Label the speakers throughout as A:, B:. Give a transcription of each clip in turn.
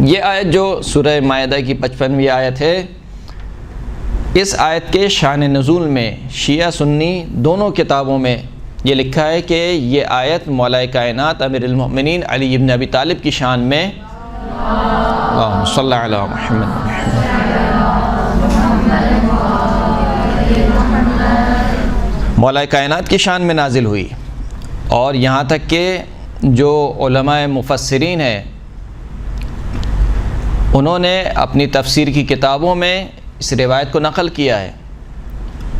A: یہ آیت جو سورہ مائدہ کی 55ویں آیت ہے، اس آیت کے شان نزول میں شیعہ سنی دونوں کتابوں میں یہ لکھا ہے کہ یہ آیت مولا کائنات امیر المؤمنین علی بن ابی طالب کی شان میں اللہم صلی علی محمد مولا کائنات کی شان میں نازل ہوئی، اور یہاں تک کہ جو علماء مفسرین ہیں انہوں نے اپنی تفسیر کی کتابوں میں اس روایت کو نقل کیا ہے۔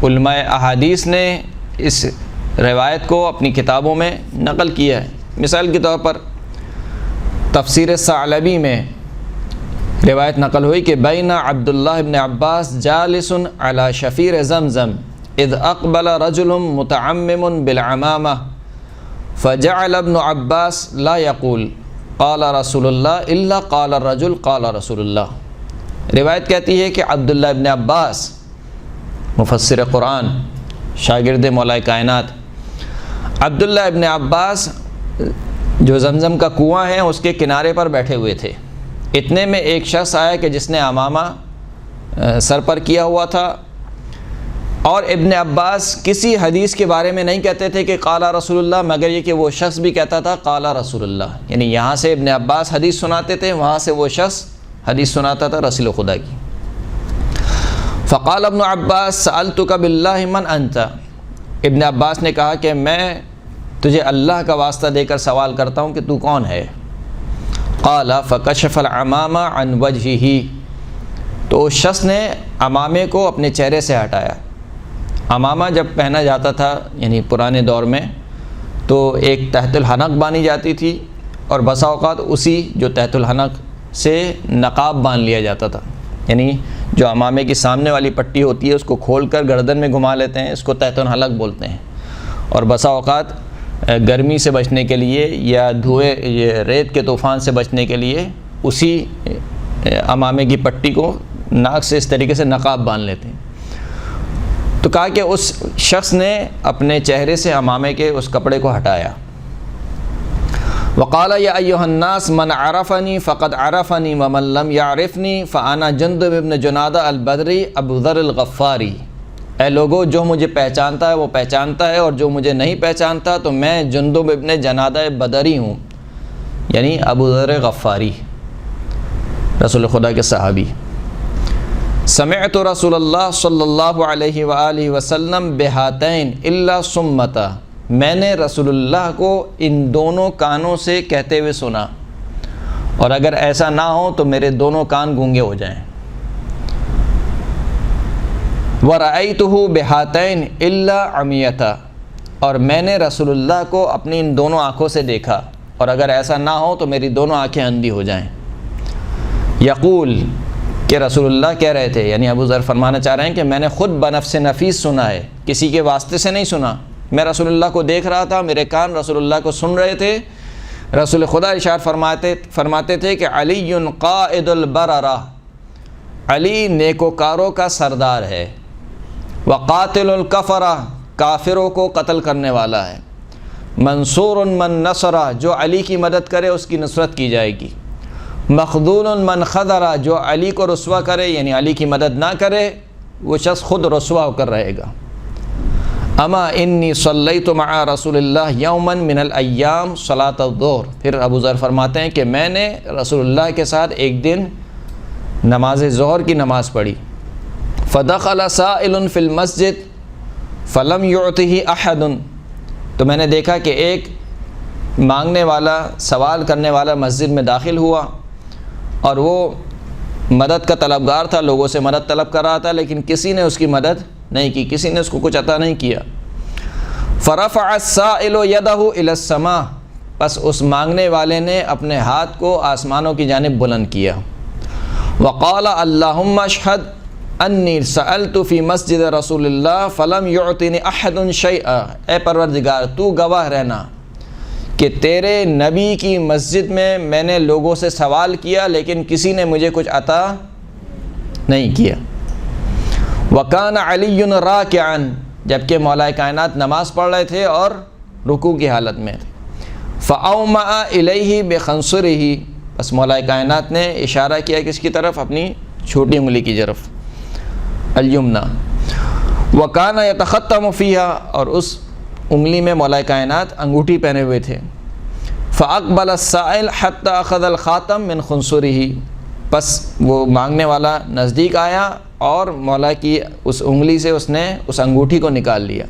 A: علماء احادیث نے اس روایت کو اپنی کتابوں میں نقل کیا ہے۔ مثال کے طور پر تفسیر ثعلبی میں روایت نقل ہوئی کہ بین عبداللہ ابن عباس جالس علی شفیر زمزم اذ اقبل رجل متعمم بالعمامہ فجعل ابن عباس لا يقول قال رسول اللہ الا قال الرجل قال رسول اللہ۔ روایت کہتی ہے کہ عبداللہ ابن عباس مفسر قرآن شاگرد مولا کائنات، عبداللہ ابن عباس جو زمزم کا کنواں ہے اس کے کنارے پر بیٹھے ہوئے تھے، اتنے میں ایک شخص آیا کہ جس نے عمامہ سر پر کیا ہوا تھا، اور ابن عباس کسی حدیث کے بارے میں نہیں کہتے تھے کہ قال رسول اللہ، مگر یہ کہ وہ شخص بھی کہتا تھا قال رسول اللہ، یعنی یہاں سے ابن عباس حدیث سناتے تھے، وہاں سے وہ شخص حدیث سناتا تھا رسول خدا کی۔ فقال ابن عباس سألتک باللہ من انت، ابن عباس نے کہا کہ میں تجھے اللہ کا واسطہ دے کر سوال کرتا ہوں کہ تو کون ہے؟ قال فکشف العمامہ عن وجہہ، تو اس شخص نے عمامے کو اپنے چہرے سے ہٹایا۔ عمامہ جب پہنا جاتا تھا یعنی پرانے دور میں تو ایک تحت الحنک باندھی جاتی تھی، اور بسا اوقات اسی جو تحت الحنک سے نقاب باندھ لیا جاتا تھا، یعنی جو عمامے کی سامنے والی پٹی ہوتی ہے اس کو کھول کر گردن میں گھما لیتے ہیں، اس کو تحت الحلق بولتے ہیں۔ اور بسا اوقات گرمی سے بچنے کے لیے یا دھوئے یہ ریت کے طوفان سے بچنے کے لیے اسی عمامے کی پٹی کو ناک سے اس طریقے سے نقاب باندھ لیتے ہیں۔ تو کہا کہ اس شخص نے اپنے چہرے سے عمامے کے اس کپڑے کو ہٹایا۔ وقال یا ایھا الناس من عرفنی فقد عرفنی ومن لم یعرفنی فانا جندب ابن جنادہ البدری ابو ذر الغفاری، اے لوگو جو مجھے پہچانتا ہے وہ پہچانتا ہے، اور جو مجھے نہیں پہچانتا تو میں جندب ابن جنادہ بدری ہوں، یعنی ابو ذر غفاری رسول خدا کے صحابی۔ سمعت رسول اللہ صلی اللہ علیہ وآلہ وسلم بہاتین الا سمتا، میں نے رسول اللہ کو ان دونوں کانوں سے کہتے ہوئے سنا، اور اگر ایسا نہ ہو تو میرے دونوں کان گونگے ہو جائیں۔ ورأیتہ بہاتین الا عمیتا، اور میں نے رسول اللہ کو اپنی ان دونوں آنکھوں سے دیکھا، اور اگر ایسا نہ ہو تو میری دونوں آنکھیں اندھی ہو جائیں۔ یقول، کہ رسول اللہ کہہ رہے تھے، یعنی ابو ذر فرمانا چاہ رہے ہیں کہ میں نے خود بنفس نفیس سنا ہے، کسی کے واسطے سے نہیں سنا، میں رسول اللہ کو دیکھ رہا تھا، میرے کان رسول اللہ کو سن رہے تھے۔ رسول خدا ارشاد فرماتے تھے کہ علی قائد البررہ، علی نیکوکاروں کا سردار ہے، وقاتل الکفرہ، کافروں کو قتل کرنے والا ہے، منصور من نصرہ، جو علی کی مدد کرے اس کی نصرت کی جائے گی، مخذول من خذلہ، جو علی کو رسوا کرے یعنی علی کی مدد نہ کرے وہ شخص خود رسوا ہو کر رہے گا۔ اما انی صلیت مع رسول اللہ یوما من الایام صلاۃ الظہر، پھر ابو ذر فرماتے ہیں کہ میں نے رسول اللہ کے ساتھ ایک دن نماز ظہر کی نماز پڑھی، فدخل سائل فی المسجد فلم یعطہ احد، تو میں نے دیکھا کہ ایک مانگنے والا سوال کرنے والا مسجد میں داخل ہوا، اور وہ مدد کا طلبگار تھا، لوگوں سے مدد طلب کر رہا تھا، لیکن کسی نے اس کی مدد نہیں کی، کسی نے اس کو کچھ عطا نہیں کیا۔ فرفع السائل یدہ الی السماء، پس اس مانگنے والے نے اپنے ہاتھ کو آسمانوں کی جانب بلند کیا۔ وقال اللہم اشہد انی سألت فی مسجد رسول اللہ فلم یعطنی احد شیئا، اے پروردگار تو گواہ رہنا کہ تیرے نبی کی مسجد میں نے لوگوں سے سوال کیا لیکن کسی نے مجھے کچھ عطا نہیں کیا۔ وکان علی راکعا، جبکہ مولا کائنات نماز پڑھ رہے تھے اور رکوع کی حالت میں تھے۔ فاومأ الیہ بخنصرہ، بس مولا کائنات نے اشارہ کیا کس کی طرف؟ اپنی چھوٹی انگلی کی طرف، الیمنا۔ وکان یتختم فیہا، اور اس انگلی میں مولا کائنات انگوٹھی پہنے ہوئے تھے۔ فاقبل السائل حتی اخذ الخاتم من خنصرہ، پس وہ مانگنے والا نزدیک آیا اور مولا کی اس انگلی سے اس نے اس انگوٹھی کو نکال لیا۔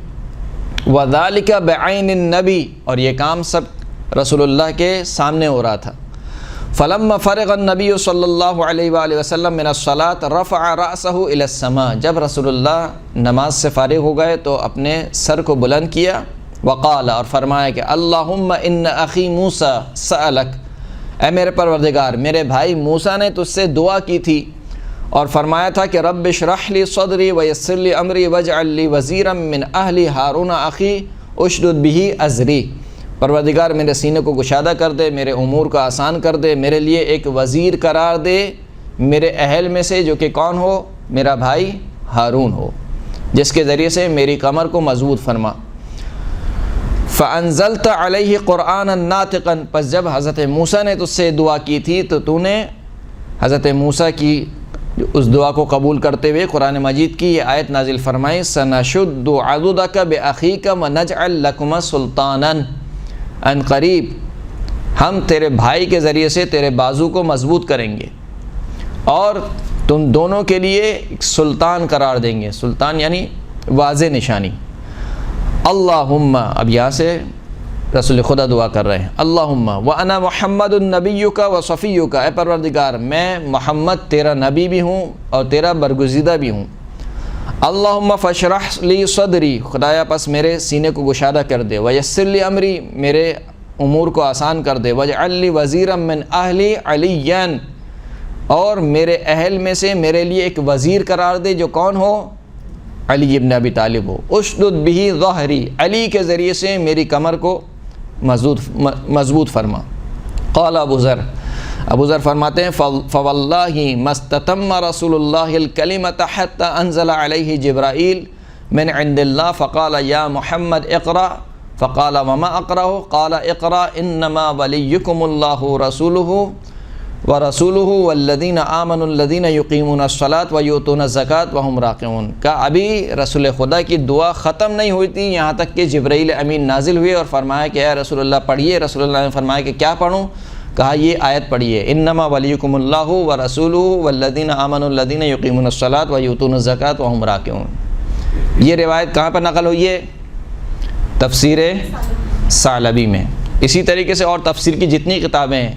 A: وذالک بعین النبی، اور یہ کام سب رسول اللہ کے سامنے ہو رہا تھا۔ فلما فرغ النبی صلی اللہ علیہ وآلہ وسلم من الصلاۃ رفع رأسہ الی السماء، جب رسول اللہ نماز سے فارغ ہو گئے تو اپنے سر کو بلند کیا، وقال، اور فرمایا کہ اللہم ان اخی موسیٰ سألک، اے میرے پروردگار میرے بھائی موسیٰ نے تجھ سے دعا کی تھی اور فرمایا تھا کہ رب اشرح لی صدری ویسر لی امری واجعل لی وزیرا من اہلی ہارون اخی اشدد بہ ازری، پروردگار میرے سینے کو گشادہ کر دے، میرے امور کو آسان کر دے، میرے لیے ایک وزیر قرار دے میرے اہل میں سے، جو کہ کون ہو؟ میرا بھائی ہارون ہو، جس کے ذریعے سے میری کمر کو مضبوط فرما۔ فَأَنزَلْتَ عَلَيْهِ قُرْآنًا نَاطِقًا، پس جب حضرت موسیٰ نے تجھ سے دعا کی تھی تو تو نے حضرت موسیٰ کی اس دعا کو قبول کرتے ہوئے قرآن مجید کی یہ آیت نازل فرمائی، سَنَشُدُّ عَضُدَكَ بِأَخِيكَ وَنَجْعَلْ لَكُمَا سُلْطَانًا، ان قریب ہم تیرے بھائی کے ذریعے سے تیرے بازو کو مضبوط کریں گے اور تم دونوں کے لیے ایک سلطان قرار دیں گے۔ سلطان یعنی واضح نشانی۔ اللہم، اب یہاں سے رسول خدا دعا کر رہے ہیں، اللہم وانا محمد النبیک و صفیک، اے پروردگار میں محمد تیرا نبی بھی ہوں اور تیرا برگزیدہ بھی ہوں۔ اللہم فاشرح لی صدری، خدایا پس میرے سینے کو گشادہ کر دے، ویسر لی امری، میرے امور کو آسان کر دے، واجعل لی وزیرا من اہلی علیا، اور میرے اہل میں سے میرے لیے ایک وزیر قرار دے جو کون ہو؟ علی ابن ابی طالب ہو۔ اشدد بہ ظہری، علی کے ذریعے سے میری کمر کو مضبوط فرما۔ قال ابو ذر فرماتے ہیں فواللہ مستتم رسول اللہ الکلمۃ حتی انزل علیہ جبرائیل من عند اللہ فقال یا محمد اقرأ، فقال وما اقرأ، قال اقرأ انما ولیکم اللہ رسولہ ورسولہ والذین آمنوا الذین یقیمون الصلاۃ ویؤتون الزکاۃ وہم راکعون۔ کہ ابھی رسول خدا کی دعا ختم نہیں ہوئی تھی یہاں تک کہ جبرائیل امین نازل ہوئے اور فرمایا کہ اے رسول اللہ پڑھیے۔ رسول اللہ نے فرمایا کہ کیا پڑھوں؟ کہا یہ آیت پڑھیے، انما ولیکم اللہ ورسولہ والذین آمنوا الذین یقیمون الصلاۃ ویؤتون الزکاۃ وہم راکعون۔ یہ روایت کہاں پر نقل ہوئی ہے؟ تفسیر ثعلبی میں۔ اسی طریقے سے اور تفسیر کی جتنی کتابیں ہیں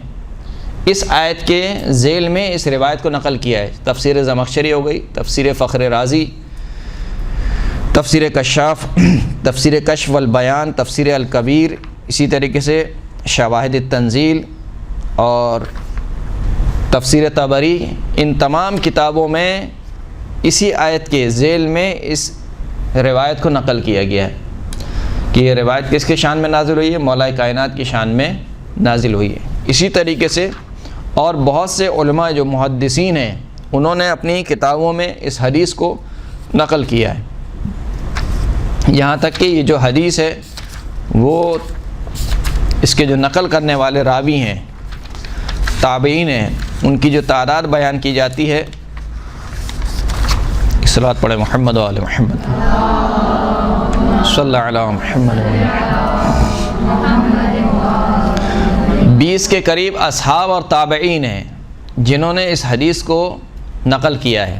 A: اس آیت کے ذیل میں اس روایت کو نقل کیا ہے۔ تفسیر زمخشری ہو گئی، تفسیر فخر رازی، تفسیر کشاف، تفسیر کشف والبیان، تفسیر الکبیر، اسی طریقے سے شواہد التنزیل اور تفسیر طبری، ان تمام کتابوں میں اسی آیت کے ذیل میں اس روایت کو نقل کیا گیا ہے کہ یہ روایت کس کے شان میں نازل ہوئی ہے؟ مولا کائنات کی شان میں نازل ہوئی ہے۔ اسی طریقے سے اور بہت سے علماء جو محدثین ہیں انہوں نے اپنی کتابوں میں اس حدیث کو نقل کیا ہے، یہاں تک کہ یہ جو حدیث ہے وہ اس کے جو نقل کرنے والے راوی ہیں تابعین ہیں، ان کی جو تعداد بیان کی جاتی ہے، صلوات پڑھے محمد و آل محمد، صلی اللہ علیہ محمد و آل محمد۔ 20 کے قریب اصحاب اور تابعین ہیں جنہوں نے اس حدیث کو نقل کیا ہے،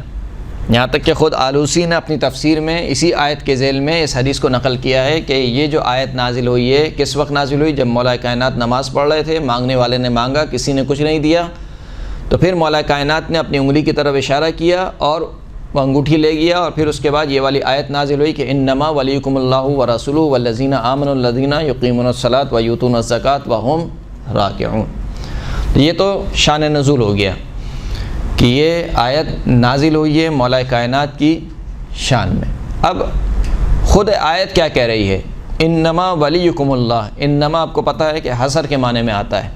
A: یہاں تک کہ خود آلوسی نے اپنی تفسیر میں اسی آیت کے ذیل میں اس حدیث کو نقل کیا ہے کہ یہ جو آیت نازل ہوئی ہے کس وقت نازل ہوئی؟ جب مولا کائنات نماز پڑھ رہے تھے، مانگنے والے نے مانگا، کسی نے کچھ نہیں دیا، تو پھر مولا کائنات نے اپنی انگلی کی طرف اشارہ کیا اور وہ انگوٹھی لے گیا، اور پھر اس کے بعد یہ والی آیت نازل ہوئی کہ انما ولیکم اللہ ورسولہ والذین آمنوا الذین یقیمون الصلاۃ ویؤتون الزکاۃ وہم راکعون۔ یہ تو شان نزول ہو گیا کہ یہ آیت نازل ہوئی ہے مولا کائنات کی شان میں۔ اب خود آیت کیا کہہ رہی ہے؟ انما ولیکم اللہ، انما آپ کو پتہ ہے کہ حصر کے معنی میں آتا ہے۔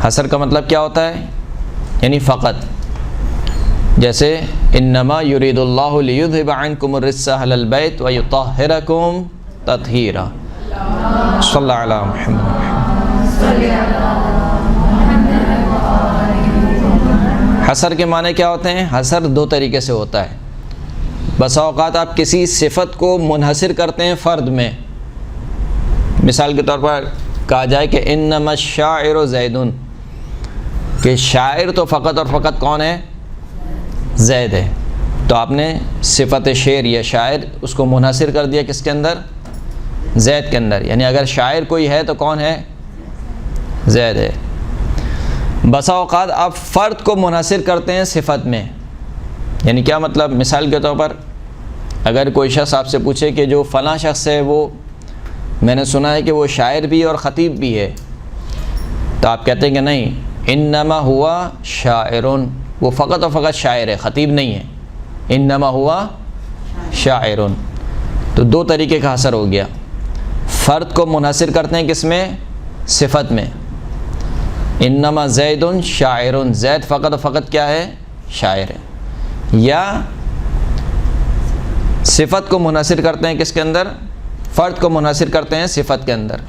A: حصر کا مطلب کیا ہوتا ہے؟ یعنی فقط، جیسے انما یرید اللہ لیذھب عنکم الرجس اہل البیت ویطہرکم تطہیرا۔ صلی اللہ علیہ محمد۔ حصر کے معنی کیا ہوتے ہیں؟ حصر دو طریقے سے ہوتا ہے. بسا اوقات آپ کسی صفت کو منحصر کرتے ہیں فرد میں. مثال کے طور پر کہا جائے کہ انما الشاعر زید، کہ شاعر تو فقط اور فقط کون ہے؟ زید ہے. تو آپ نے صفت شعر یا شاعر اس کو منحصر کر دیا کس کے اندر؟ زید کے اندر. یعنی اگر شاعر کوئی ہے تو کون ہے؟ زید ہے. بسا اوقات آپ فرد کو منحصر کرتے ہیں صفت میں. یعنی کیا مطلب؟ مثال کے طور پر اگر کوئی شخص آپ سے پوچھے کہ جو فلاں شخص ہے وہ میں نے سنا ہے کہ وہ شاعر بھی اور خطیب بھی ہے، تو آپ کہتے ہیں کہ نہیں، انما ہوا شاعرون، وہ فقط اور فقط شاعر ہے، خطیب نہیں ہے. انما ہوا شاعرون. تو دو طریقے کا حصر ہو گیا. فرد کو منحصر کرتے ہیں کس میں؟ صفت میں. انما زید شاعر، زید فقط و فقط کیا ہے؟ شاعر ہے. یا صفت کو منحصر کرتے ہیں کس کے اندر؟ فرد کو منحصر کرتے ہیں صفت کے اندر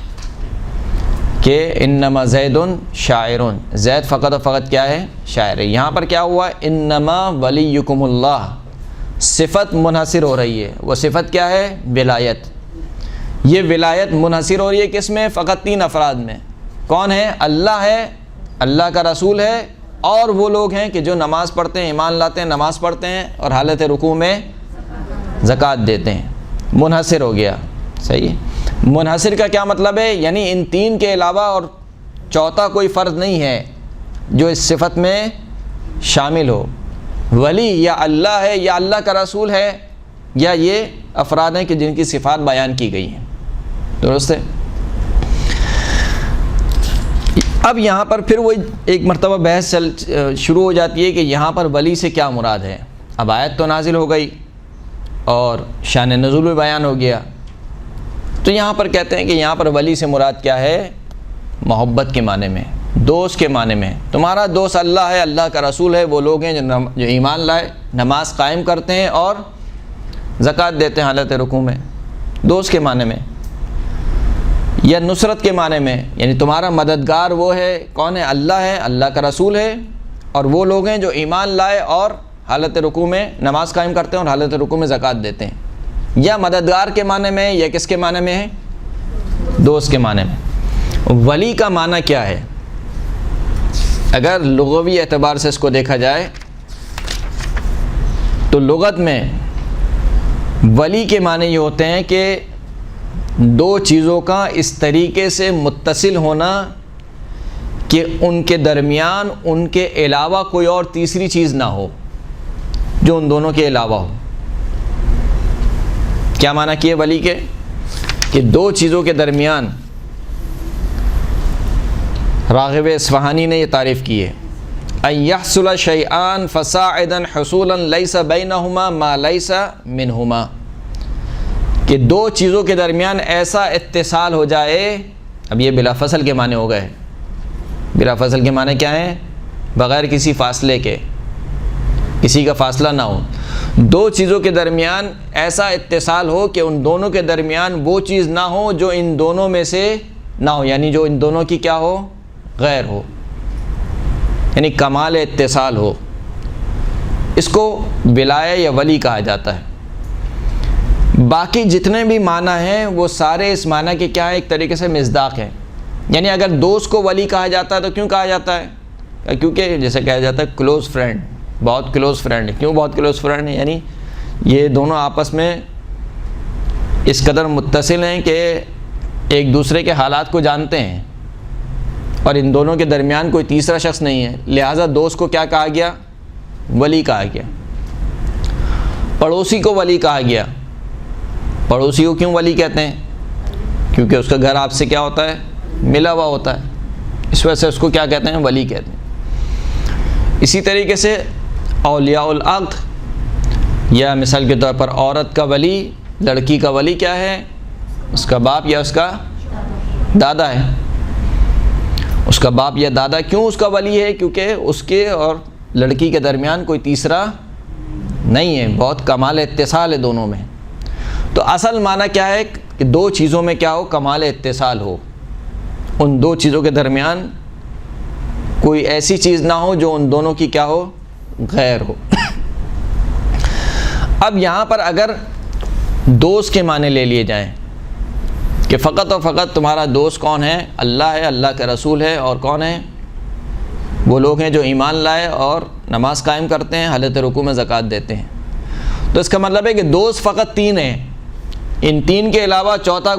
A: کہ انما زید شاعر، زید فقط و فقط کیا ہے؟ شاعر ہے. یہاں پر کیا ہوا؟ انما ولیکم اللہ، صفت منحصر ہو رہی ہے. وہ صفت کیا ہے؟ ولایت. یہ ولایت منحصر ہو رہی ہے کس میں؟ فقط تین افراد میں. کون ہے؟ اللہ ہے، اللہ کا رسول ہے، اور وہ لوگ ہیں کہ جو نماز پڑھتے ہیں، ایمان لاتے ہیں، نماز پڑھتے ہیں اور حالت رکوع میں زکوٰۃ دیتے ہیں. منحصر ہو گیا. صحیح. منحصر کا کیا مطلب ہے؟ یعنی ان تین کے علاوہ اور چوتھا کوئی فرد نہیں ہے جو اس صفت میں شامل ہو. ولی یا اللہ ہے، یا اللہ کا رسول ہے، یا یہ افراد ہیں کہ جن کی صفات بیان کی گئی ہیں. درست ہے. اب یہاں پر پھر وہ ایک مرتبہ بحث شروع ہو جاتی ہے کہ یہاں پر ولی سے کیا مراد ہے. اب آیت تو نازل ہو گئی اور شان نزول بھی بیان ہو گیا، تو یہاں پر کہتے ہیں کہ یہاں پر ولی سے مراد کیا ہے؟ محبت کے معنی میں، دوست کے معنی میں. تمہارا دوست اللہ ہے، اللہ کا رسول ہے، وہ لوگ ہیں جو ایمان لائے، نماز قائم کرتے ہیں اور زکوٰۃ دیتے ہیں حالت رکوع میں. دوست کے معنی میں. یا نصرت کے معنی میں، یعنی تمہارا مددگار وہ ہے، کون ہے؟ اللہ ہے، اللہ کا رسول ہے، اور وہ لوگ ہیں جو ایمان لائے اور حالت رکوع میں نماز قائم کرتے ہیں اور حالت رکوع میں زکوٰۃ دیتے ہیں. یا مددگار کے معنی میں، یا کس کے معنی میں ہے؟ دوست کے معنی میں. ولی کا معنی کیا ہے؟ اگر لغوی اعتبار سے اس کو دیکھا جائے تو لغت میں ولی کے معنی یہ ہوتے ہیں کہ دو چیزوں کا اس طریقے سے متصل ہونا کہ ان کے درمیان ان کے علاوہ کوئی اور تیسری چیز نہ ہو جو ان دونوں کے علاوہ ہو. کیا معنی کیے ولی کے؟ کہ دو چیزوں کے درمیان، راغب اصفہانی نے یہ تعریف کی ہے، ان یحصل شیئان فصاعدا حصولا لیس بینہما ما لیس منہما، کہ دو چیزوں کے درمیان ایسا اتصال ہو جائے. اب یہ بلا فصل کے معنی ہو گئے. بلا فصل کے معنی کیا ہیں؟ بغیر کسی فاصلے کے، کسی کا فاصلہ نہ ہو. دو چیزوں کے درمیان ایسا اتصال ہو کہ ان دونوں کے درمیان وہ چیز نہ ہو جو ان دونوں میں سے نہ ہو، یعنی جو ان دونوں کی کیا ہو؟ غیر ہو. یعنی کمال اتصال ہو. اس کو ولایہ یا ولی کہا جاتا ہے. باقی جتنے بھی معنی ہیں وہ سارے اس معنی کے کیا ہیں؟ ایک طریقے سے مصداق ہیں. یعنی اگر دوست کو ولی کہا جاتا ہے تو کیوں کہا جاتا ہے؟ کیونکہ جیسے کہا جاتا ہے کلوز فرینڈ، بہت کلوز فرینڈ ہے. کیوں بہت کلوز فرینڈ ہے؟ یعنی یہ دونوں آپس میں اس قدر متصل ہیں کہ ایک دوسرے کے حالات کو جانتے ہیں اور ان دونوں کے درمیان کوئی تیسرا شخص نہیں ہے. لہٰذا دوست کو کیا کہا گیا؟ ولی کہا گیا. پڑوسی کو ولی کہا گیا. پڑوسی کو کیوں ولی کہتے ہیں؟ کیونکہ اس کا گھر آپ سے کیا ہوتا ہے؟ ملا ہوا ہوتا ہے. اس وجہ سے اس کو کیا کہتے ہیں؟ ولی کہتے ہیں. اسی طریقے سے اولیاء العقد، یا مثال کے طور پر عورت کا ولی، لڑکی کا ولی کیا ہے؟ اس کا باپ یا اس کا دادا ہے. اس کا باپ یا دادا. کیوں اس کا ولی ہے؟ کیونکہ اس کے اور لڑکی کے درمیان کوئی تیسرا نہیں ہے، بہت کمال اتصال ہے دونوں میں. تو اصل معنی کیا ہے؟ کہ دو چیزوں میں کیا ہو؟ کمال اتصال ہو. ان دو چیزوں کے درمیان کوئی ایسی چیز نہ ہو جو ان دونوں کی کیا ہو؟ غیر ہو۔ اب یہاں پر اگر دوست کے معنی لے لیے جائیں کہ فقط اور فقط تمہارا دوست کون ہے؟ اللہ ہے، اللہ کا رسول ہے، اور کون ہے؟ وہ لوگ ہیں جو ایمان لائے اور نماز قائم کرتے ہیں، حالت رکوع میں زکوٰۃ دیتے ہیں۔ تو اس کا مطلب ہے کہ دوست فقط 3 ہیں، ان 3 کے علاوہ چوتھا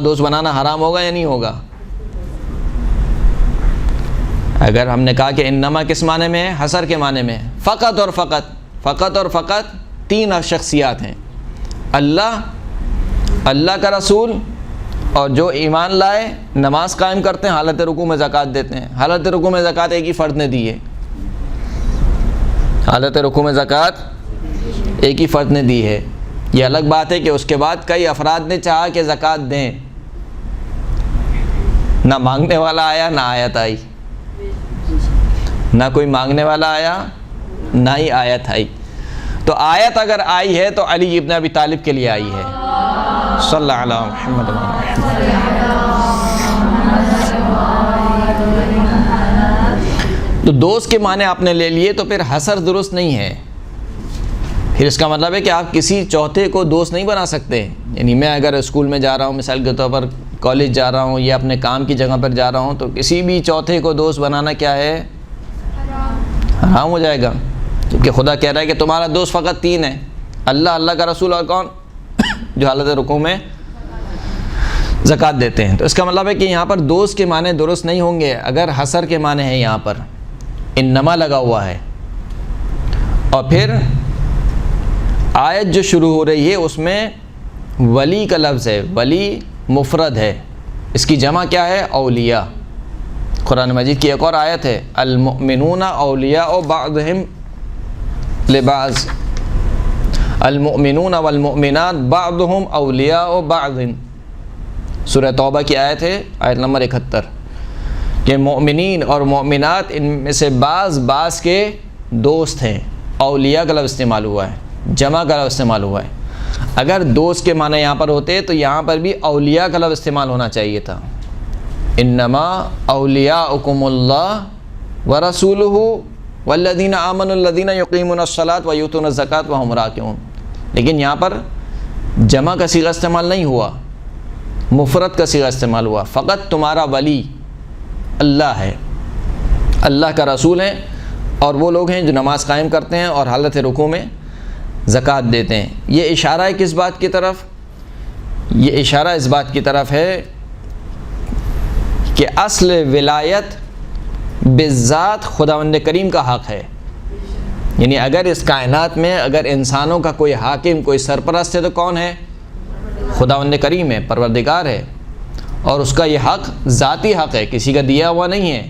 A: دوست بنانا حرام ہوگا یا نہیں ہوگا؟ اگر ہم نے کہا کہ انما کس معنی میں ہے؟ حصر کے معنی میں ہے۔ فقط اور فقط 3 شخصیات ہیں، اللہ کا رسول، اور جو ایمان لائے نماز قائم کرتے ہیں، حالت رکوع میں زکوٰۃ دیتے ہیں۔ حالت رکوع میں زکوٰۃ ایک ہی فرد نے دی ہے، حالت رکوع میں زکوٰۃ ایک ہی فرد نے دی ہے۔ یہ الگ بات ہے کہ اس کے بعد کئی افراد نے چاہا کہ زکوٰۃ دیں، نہ مانگنے والا آیا نہ آیت آئی، نہ کوئی مانگنے والا آیا نہ ہی آیت آئی۔ تو آیت اگر آئی ہے تو علی ابن ابی طالب کے لیے آئی ہے، صلی اللہ علیہ محمد۔ تو دوست کے معنی آپ نے لے لیے تو پھر حصر درست نہیں ہے۔ پھر اس کا مطلب ہے کہ آپ کسی چوتھے کو دوست نہیں بنا سکتے۔ یعنی میں اگر اسکول میں جا رہا ہوں، مثال کے طور پر کالج جا رہا ہوں یا اپنے کام کی جگہ پر جا رہا ہوں، تو کسی بھی چوتھے کو دوست بنانا کیا ہے؟ حرام ہو جائے گا، کیونکہ خدا کہہ رہا ہے کہ تمہارا دوست فقط 3 ہے، اللہ کا رسول، اور کون؟ جو حالت رکوع میں زکوٰۃ دیتے ہیں۔ تو اس کا مطلب ہے کہ یہاں پر دوست کے معنی درست نہیں ہوں گے اگر حصر کے معنی ہے، یہاں پر انما لگا ہوا ہے۔ اور پھر آیت جو شروع ہو رہی ہے اس میں ولی کا لفظ ہے، ولی مفرد ہے، اس کی جمع کیا ہے؟ اولیاء۔ قرآن مجید کی ایک اور آیت ہے، المؤمنون اولیاء بعضهم لبعض، المؤمنون والمؤمنات بعضهم اولیاء بعض۔ سورہ توبہ کی آیت ہے، آیت نمبر 71، کہ مؤمنین اور مؤمنات ان میں سے بعض کے دوست ہیں۔ اولیاء کا لفظ استعمال ہوا ہے، جمع کا لفظ استعمال ہوا ہے۔ اگر دوست کے معنی یہاں پر ہوتے تو یہاں پر بھی اولیاء کا لفظ استعمال ہونا چاہیے تھا، انما اولیاءکم اللہ ورسولہ والذین آمنوا الذین یقیمون الصلاۃ ویؤتون الزکاۃ وہم راکعون۔ لیکن یہاں پر جمع کا صیغہ استعمال نہیں ہوا، مفرد کا صیغہ استعمال ہوا۔ فقط تمہارا ولی اللہ ہے، اللہ کا رسول ہے، اور وہ لوگ ہیں جو نماز قائم کرتے ہیں اور حالت رکوع میں زکوٰۃ دیتے ہیں۔ یہ اشارہ ہے کس بات کی طرف؟ یہ اشارہ اس بات کی طرف ہے کہ اصل ولایت بالذات خداوند کریم کا حق ہے۔ یعنی اگر اس کائنات میں اگر انسانوں کا کوئی حاکم، کوئی سرپرست ہے تو کون ہے؟ خداوند کریم ہے، پروردگار ہے، اور اس کا یہ حق ذاتی حق ہے، کسی کا دیا ہوا نہیں ہے،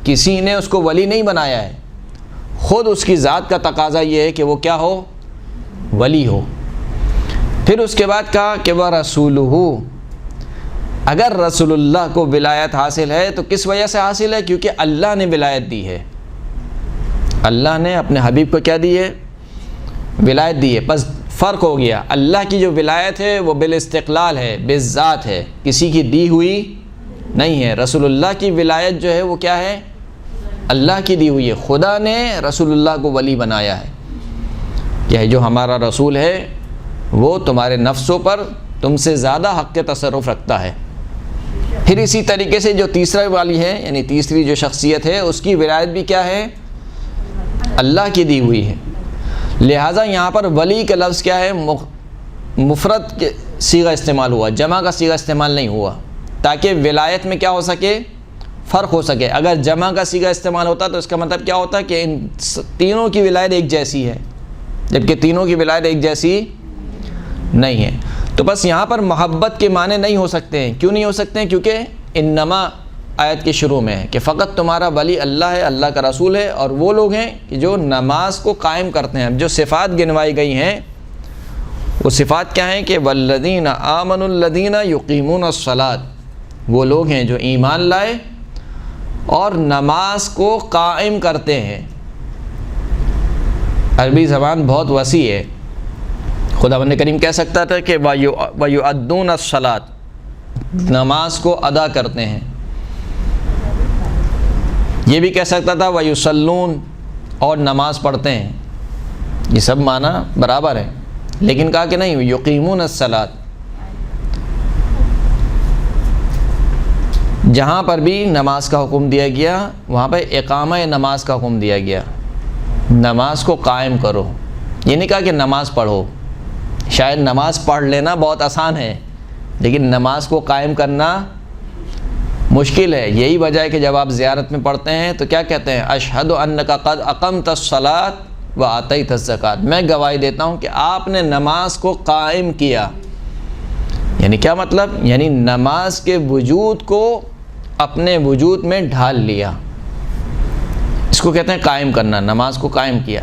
A: کسی نے اس کو ولی نہیں بنایا ہے، خود اس کی ذات کا تقاضا یہ ہے کہ وہ کیا ہو؟ ولی ہو۔ پھر اس کے بعد کہا کہ وَرَسُولُهُ، اگر رسول اللہ کو ولایت حاصل ہے تو کس وجہ سے حاصل ہے؟ کیونکہ اللہ نے ولایت دی ہے، اللہ نے اپنے حبیب کو کیا دی ہے؟ ولایت دی ہے۔ بس فرق ہو گیا، اللہ کی جو ولایت ہے وہ بالاستقلال ہے، بالذات ہے، کسی کی دی ہوئی نہیں ہے۔ رسول اللہ کی ولایت جو ہے وہ کیا ہے؟ اللہ کی دی ہوئی ہے، خدا نے رسول اللہ کو ولی بنایا ہے کہ جو ہمارا رسول ہے وہ تمہارے نفسوں پر تم سے زیادہ حق کے تصرف رکھتا ہے۔ پھر اسی طریقے سے جو تیسرا والی ہے، یعنی تیسری جو شخصیت ہے، اس کی ولایت بھی کیا ہے؟ اللہ کی دی ہوئی ہے۔ لہٰذا یہاں پر ولی کا لفظ کیا ہے؟ مفرد کے صیغہ استعمال ہوا، جمع کا صیغہ استعمال نہیں ہوا، تاکہ ولایت میں کیا ہو سکے؟ فرق ہو سکے۔ اگر جمع کا صیغہ استعمال ہوتا تو اس کا مطلب کیا ہوتا کہ ان تینوں کی ولایت ایک جیسی ہے، جبکہ تینوں کی ولایت ایک جیسی نہیں ہے۔ تو بس یہاں پر محبت کے معنی نہیں ہو سکتے ہیں۔ کیوں نہیں ہو سکتے ہیں؟ کیونکہ انما آیت کے شروع میں ہے کہ فقط تمہارا ولی اللہ ہے، اللہ کا رسول ہے، اور وہ لوگ ہیں کہ جو نماز کو قائم کرتے ہیں۔ جو صفات گنوائی گئی ہیں وہ صفات کیا ہیں؟ کہ والذین آمنوا الذین یقیمون الصلاۃ، وہ لوگ ہیں جو ایمان لائے اور نماز کو قائم کرتے ہیں۔ عربی زبان بہت وسیع ہے، خداوند کریم کہہ سکتا تھا کہ وَيُؤَدُّونَ الصَّلَاةَ، نماز کو ادا کرتے ہیں، یہ بھی کہہ سکتا تھا وَيُصَلُّونَ، اور نماز پڑھتے ہیں، یہ سب معنی برابر ہے، لیکن کہا کہ نہیں یقیمون الصلاۃ، جہاں پر بھی نماز کا حکم دیا گیا وہاں پہ اقامہ نماز کا حکم دیا گیا، نماز کو قائم کرو، یہ نہیں کہا کہ نماز پڑھو، شاید نماز پڑھ لینا بہت آسان ہے لیکن نماز کو قائم کرنا مشکل ہے۔ یہی وجہ ہے کہ جب آپ زیارت میں پڑھتے ہیں تو کیا کہتے ہیں، اشہد انک قد اقمت الصلاۃ و آتیت الزکوٰۃ، میں گواہی دیتا ہوں کہ آپ نے نماز کو قائم کیا۔ یعنی کیا مطلب، یعنی نماز کے وجود کو اپنے وجود میں ڈھال لیا، اس کو کہتے ہیں قائم کرنا، نماز کو قائم کیا۔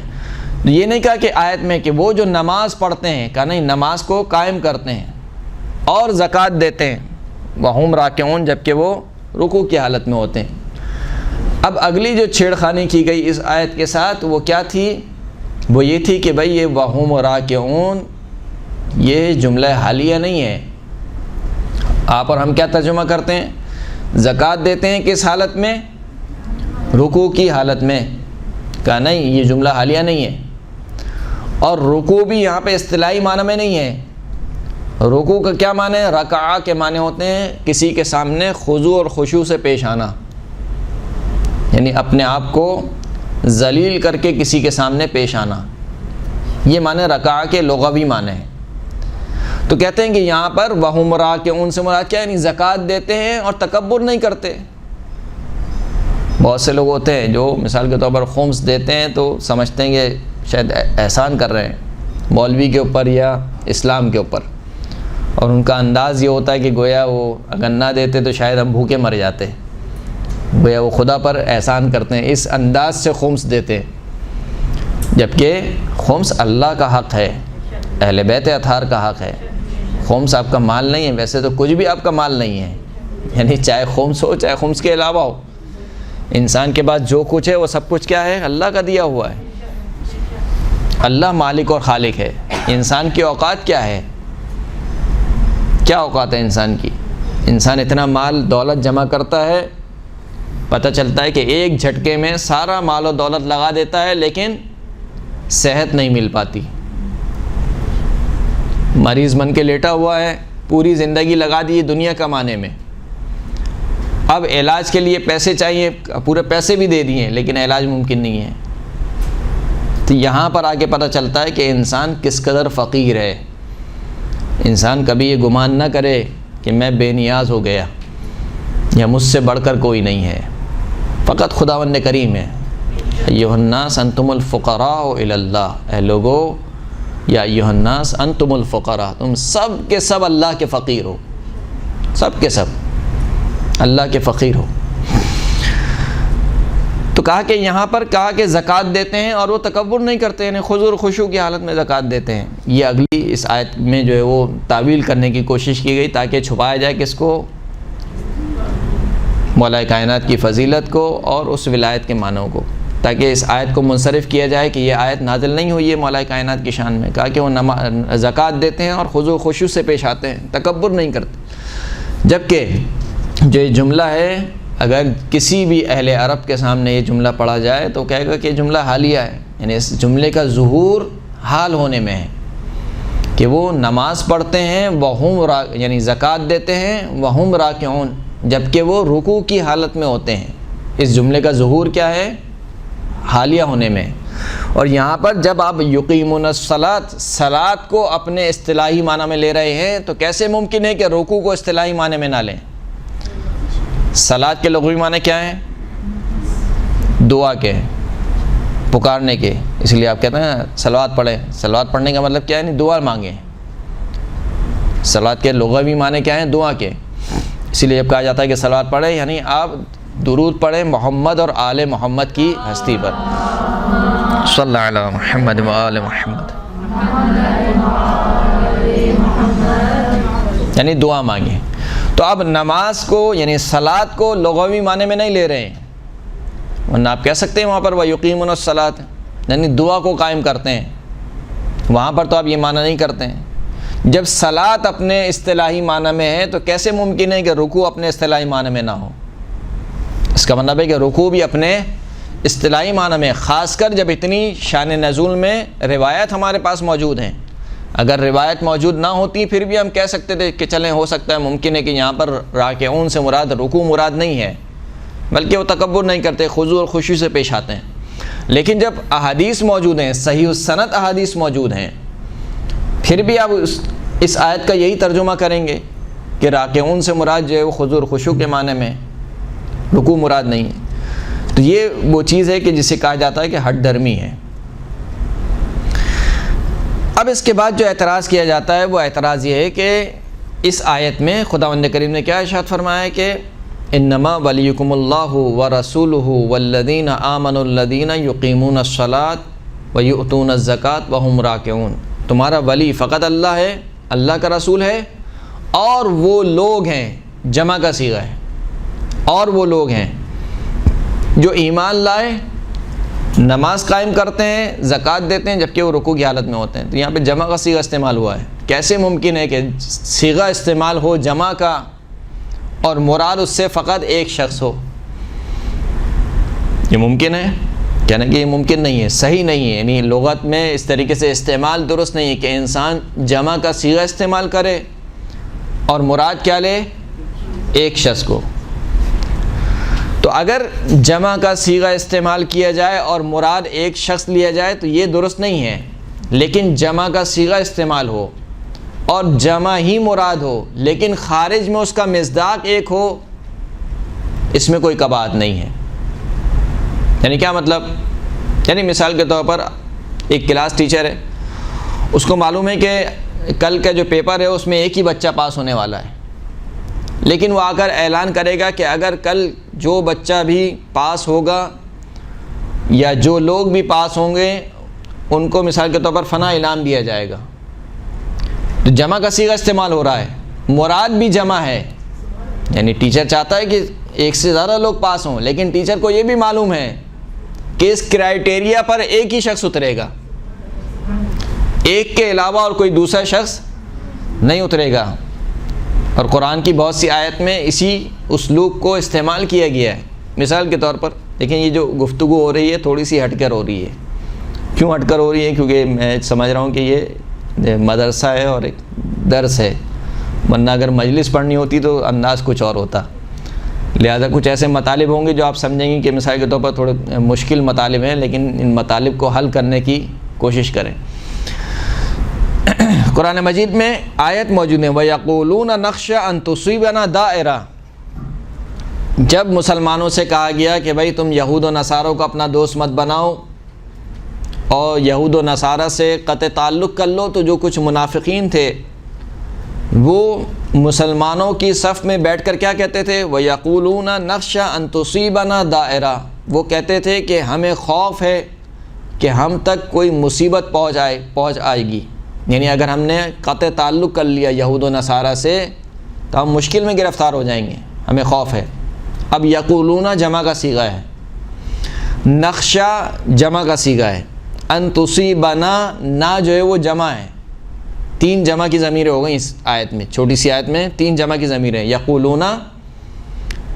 A: یہ نہیں کہا کہ آیت میں کہ وہ جو نماز پڑھتے ہیں، کہا نہیں نماز کو قائم کرتے ہیں اور زکوٰۃ دیتے ہیں، وہم راکعون، جبکہ وہ رکوع کی حالت میں ہوتے ہیں۔ اب اگلی جو چھیڑخانی کی گئی اس آیت کے ساتھ وہ کیا تھی، وہ یہ تھی کہ بھئی یہ وہم راکعون یہ جملہ حالیہ نہیں ہے، آپ اور ہم کیا ترجمہ کرتے ہیں، زکوٰۃ دیتے ہیں کس حالت میں، رکوع کی حالت میں، کہا نہیں یہ جملہ حالیہ نہیں ہے، اور رکوع بھی یہاں پہ اصطلاحی معنی میں نہیں ہے۔ رکوع کا کیا معنی ہے، رکعہ کے معنی ہوتے ہیں کسی کے سامنے خضوع اور خشوع سے پیش آنا، یعنی اپنے آپ کو ذلیل کر کے کسی کے سامنے پیش آنا، یہ معنی رکعہ کے لغوی معنی ہیں۔ تو کہتے ہیں کہ یہاں پر وہم راکعون سے مراد کیا ہے، یعنی زکوٰۃ دیتے ہیں اور تکبر نہیں کرتے۔ بہت سے لوگ ہوتے ہیں جو مثال کے طور پر خمس دیتے ہیں تو سمجھتے ہیں کہ شاید احسان کر رہے ہیں مولوی کے اوپر یا اسلام کے اوپر، اور ان کا انداز یہ ہوتا ہے کہ گویا وہ اگر نہ دیتے تو شاید ہم بھوکے مر جاتے، گویا وہ خدا پر احسان کرتے ہیں، اس انداز سے خمس دیتے ہیں، جبکہ خمس اللہ کا حق ہے، اہل بیت اطہار کا حق ہے۔ خمس آپ کا مال نہیں ہے، ویسے تو کچھ بھی آپ کا مال نہیں ہے، یعنی چاہے خمس ہو چاہے خمس کے علاوہ ہو، انسان کے پاس جو کچھ ہے وہ سب کچھ کیا ہے، اللہ کا دیا ہوا ہے۔ اللہ مالک اور خالق ہے، انسان کی اوقات کیا ہے، کیا اوقات ہے انسان کی، انسان اتنا مال دولت جمع کرتا ہے، پتہ چلتا ہے کہ ایک جھٹکے میں سارا مال و دولت لگا دیتا ہے لیکن صحت نہیں مل پاتی، مریض بن کے لیٹا ہوا ہے، پوری زندگی لگا دی دنیا کمانے میں، اب علاج کے لیے پیسے چاہیے، پورے پیسے بھی دے دیے لیکن علاج ممکن نہیں ہے۔ تو یہاں پر آگے پتہ چلتا ہے کہ انسان کس قدر فقیر ہے۔ انسان کبھی یہ گمان نہ کرے کہ میں بے نیاز ہو گیا یا مجھ سے بڑھ کر کوئی نہیں ہے، فقط خداوند کریم ہے۔ ایھا الناس انتم الفقراء الی اللہ، اے لوگو یا ایھا الناس انتم الفقراء، تم سب کے سب اللہ کے فقیر ہو، سب کے سب اللہ کے فقیر ہو۔ تو کہا کہ یہاں پر کہا کہ زکوٰۃ دیتے ہیں اور وہ تکبر نہیں کرتے، یعنی خضوع اور خشوع کی حالت میں زکوٰۃ دیتے ہیں۔ یہ اگلی اس آیت میں جو ہے وہ تعویل کرنے کی کوشش کی گئی تاکہ چھپایا جائے کس کو، مولا کائنات کی فضیلت کو اور اس ولایت کے معنوں کو، تاکہ اس آیت کو منصرف کیا جائے کہ یہ آیت نازل نہیں ہوئی ہے مولا کائنات کی شان میں۔ کہا کہ وہ زکوٰۃ دیتے ہیں اور خضوع و خشوع سے پیش آتے ہیں، تکبر نہیں کرتے۔ جبکہ جو یہ جملہ ہے اگر کسی بھی اہل عرب کے سامنے یہ جملہ پڑھا جائے تو کہے گا کہ یہ جملہ حالیہ ہے، یعنی اس جملے کا ظہور حال ہونے میں ہے کہ وہ نماز پڑھتے ہیں یعنی زکوٰۃ دیتے ہیں وہم راکعون، جبکہ وہ رکوع کی حالت میں ہوتے ہیں۔ اس جملے کا ظہور کیا ہے، حالیہ ہونے میں۔ اور یہاں پر جب آپ یقیمون الصلاۃ، صلاۃ کو اپنے اصطلاحی معنی میں لے رہے ہیں تو کیسے ممکن ہے کہ رکوع کو اصطلاحی معنی میں نہ لیں؟ صلاۃ کے لغوی معنی کیا ہیں، دعا کے، پکارنے کے، اس لیے آپ کہتے ہیں صلوات پڑھیں، صلوات پڑھنے کا مطلب کیا ہے، دعا مانگیں۔ صلاۃ کے لغوی معنی کیا ہیں، دعا کے، اسی لیے جب کہا جاتا ہے کہ صلوات پڑھیں یعنی آپ درود پڑھیں محمد اور آل محمد کی ہستی پر، صلی اللہ علیہ محمد و آل محمد، یعنی دعا مانگیں۔ تو اب نماز کو یعنی صلاۃ کو لغوی معنی میں نہیں لے رہے ہیں، ورنہ آپ کہہ سکتے ہیں وہاں پر وَيُقِيمُونَ الصَّلَاةَ، یعنی دعا کو قائم کرتے ہیں، وہاں پر تو آپ یہ معنی نہیں کرتے ہیں۔ جب صلاۃ اپنے اصطلاحی معنی میں ہے تو کیسے ممکن ہے کہ رکوع اپنے اصطلاحی معنی میں نہ ہو؟ اس کا مطلب ہے کہ رکوع بھی اپنے اصطلاحی معنی میں، خاص کر جب اتنی شان نزول میں روایت ہمارے پاس موجود ہیں، اگر روایت موجود نہ ہوتی پھر بھی ہم کہہ سکتے تھے کہ چلیں ہو سکتا ہے ممکن ہے کہ یہاں پر راکعون سے مراد رکوع مراد نہیں ہے، بلکہ وہ تکبر نہیں کرتے، خضوع اور خشوع سے پیش آتے ہیں۔ لیکن جب احادیث موجود ہیں، صحیح السند احادیث موجود ہیں، پھر بھی آپ اس آیت کا یہی ترجمہ کریں گے کہ راکعون سے مراد جو ہے وہ خضوع اور خشوع کے معنی میں، رکوع مراد نہیں ہے۔ تو یہ وہ چیز ہے کہ جسے کہا جاتا ہے کہ ہٹ درمی ہے۔ اب اس کے بعد جو اعتراض کیا جاتا ہے وہ اعتراض یہ ہے کہ اس آیت میں خداوند کریم نے کیا ارشاد فرمایا ہے کہ انما ولیکم اللہ ورسولہ والذین آمنوا الذین یقیمون الصلاۃ ویؤتون الزکاۃ وہم راکعون، تمہارا ولی فقط اللہ ہے، اللہ کا رسول ہے، اور وہ لوگ ہیں، جمع کا صیغہ ہے، اور وہ لوگ ہیں جو ایمان لائے، نماز قائم کرتے ہیں، زکوٰۃ دیتے ہیں جبکہ وہ رکوع کی حالت میں ہوتے ہیں۔ تو یہاں پہ جمع کا صیغہ استعمال ہوا ہے۔ کیسے ممکن ہے کہ صیغہ استعمال ہو جمع کا اور مراد اس سے فقط ایک شخص ہو؟ یہ ممکن ہے؟ کہنا کہ یہ ممکن نہیں ہے، صحیح نہیں ہے، یعنی لغت میں اس طریقے سے استعمال درست نہیں ہے کہ انسان جمع کا صیغہ استعمال کرے اور مراد کیا لے؟ ایک شخص کو۔ تو اگر جمع کا صیغہ استعمال کیا جائے اور مراد ایک شخص لیا جائے تو یہ درست نہیں ہے، لیکن جمع کا صیغہ استعمال ہو اور جمع ہی مراد ہو لیکن خارج میں اس کا مصداق ایک ہو، اس میں کوئی کباہت نہیں ہے۔ یعنی کیا مطلب؟ یعنی مثال کے طور پر ایک کلاس ٹیچر ہے، اس کو معلوم ہے کہ کل کا جو پیپر ہے اس میں ایک ہی بچہ پاس ہونے والا ہے، لیکن وہ آ کر اعلان کرے گا کہ اگر کل جو بچہ بھی پاس ہوگا یا جو لوگ بھی پاس ہوں گے ان کو مثال کے طور پر فلاں انعام دیا جائے گا، تو جمع کا صیغہ استعمال ہو رہا ہے، مراد بھی جمع ہے۔ یعنی ٹیچر چاہتا ہے کہ ایک سے زیادہ لوگ پاس ہوں، لیکن ٹیچر کو یہ بھی معلوم ہے کہ اس کرائٹیریا پر ایک ہی شخص اترے گا، ایک کے علاوہ اور کوئی دوسرا شخص نہیں اترے گا۔ اور قرآن کی بہت سی آیت میں اسی اسلوب کو استعمال کیا گیا ہے۔ مثال کے طور پر دیکھیں، یہ جو گفتگو ہو رہی ہے تھوڑی سی ہٹ کر ہو رہی ہے۔ کیوں ہٹ کر ہو رہی ہے؟ کیونکہ میں سمجھ رہا ہوں کہ یہ مدرسہ ہے اور ایک درس ہے، ورنہ اگر مجلس پڑھنی ہوتی تو انداز کچھ اور ہوتا، لہذا کچھ ایسے مطالب ہوں گے جو آپ سمجھیں گے کہ مثال کے طور پر تھوڑے مشکل مطالب ہیں، لیکن ان مطالب کو حل کرنے کی کوشش کریں۔ قرآن مجید میں آیت موجود ہے وَيَقُولُونَ نَخْشَىٰ أَن تُصِيبَنَا دَائِرَةٌ، جب مسلمانوں سے کہا گیا کہ بھائی تم یہود و نصاروں کو اپنا دوست مت بناؤ اور یہود و نصارہ سے قطع تعلق کر لو، تو جو کچھ منافقین تھے وہ مسلمانوں کی صف میں بیٹھ کر کیا کہتے تھے؟ وَيَقُولُونَ نَخْشَىٰ أَن تُصِيبَنَا دَائِرَةٌ، وہ کہتے تھے کہ ہمیں خوف ہے کہ ہم تک کوئی مصیبت پہنچ آئے گی، یعنی اگر ہم نے قطع تعلق کر لیا یہود و نصارہ سے تو ہم مشکل میں گرفتار ہو جائیں گے، ہمیں خوف ہے۔ اب یقولون جمع کا صیغہ ہے، نخشہ جمع کا صیغہ ہے، ان تصیبنا نا جو ہے وہ جمع ہے، تین جمع کی ضمیریں ہو گئیں اس آیت میں، چھوٹی سی آیت میں تین جمع کی ضمیریں، یقولون،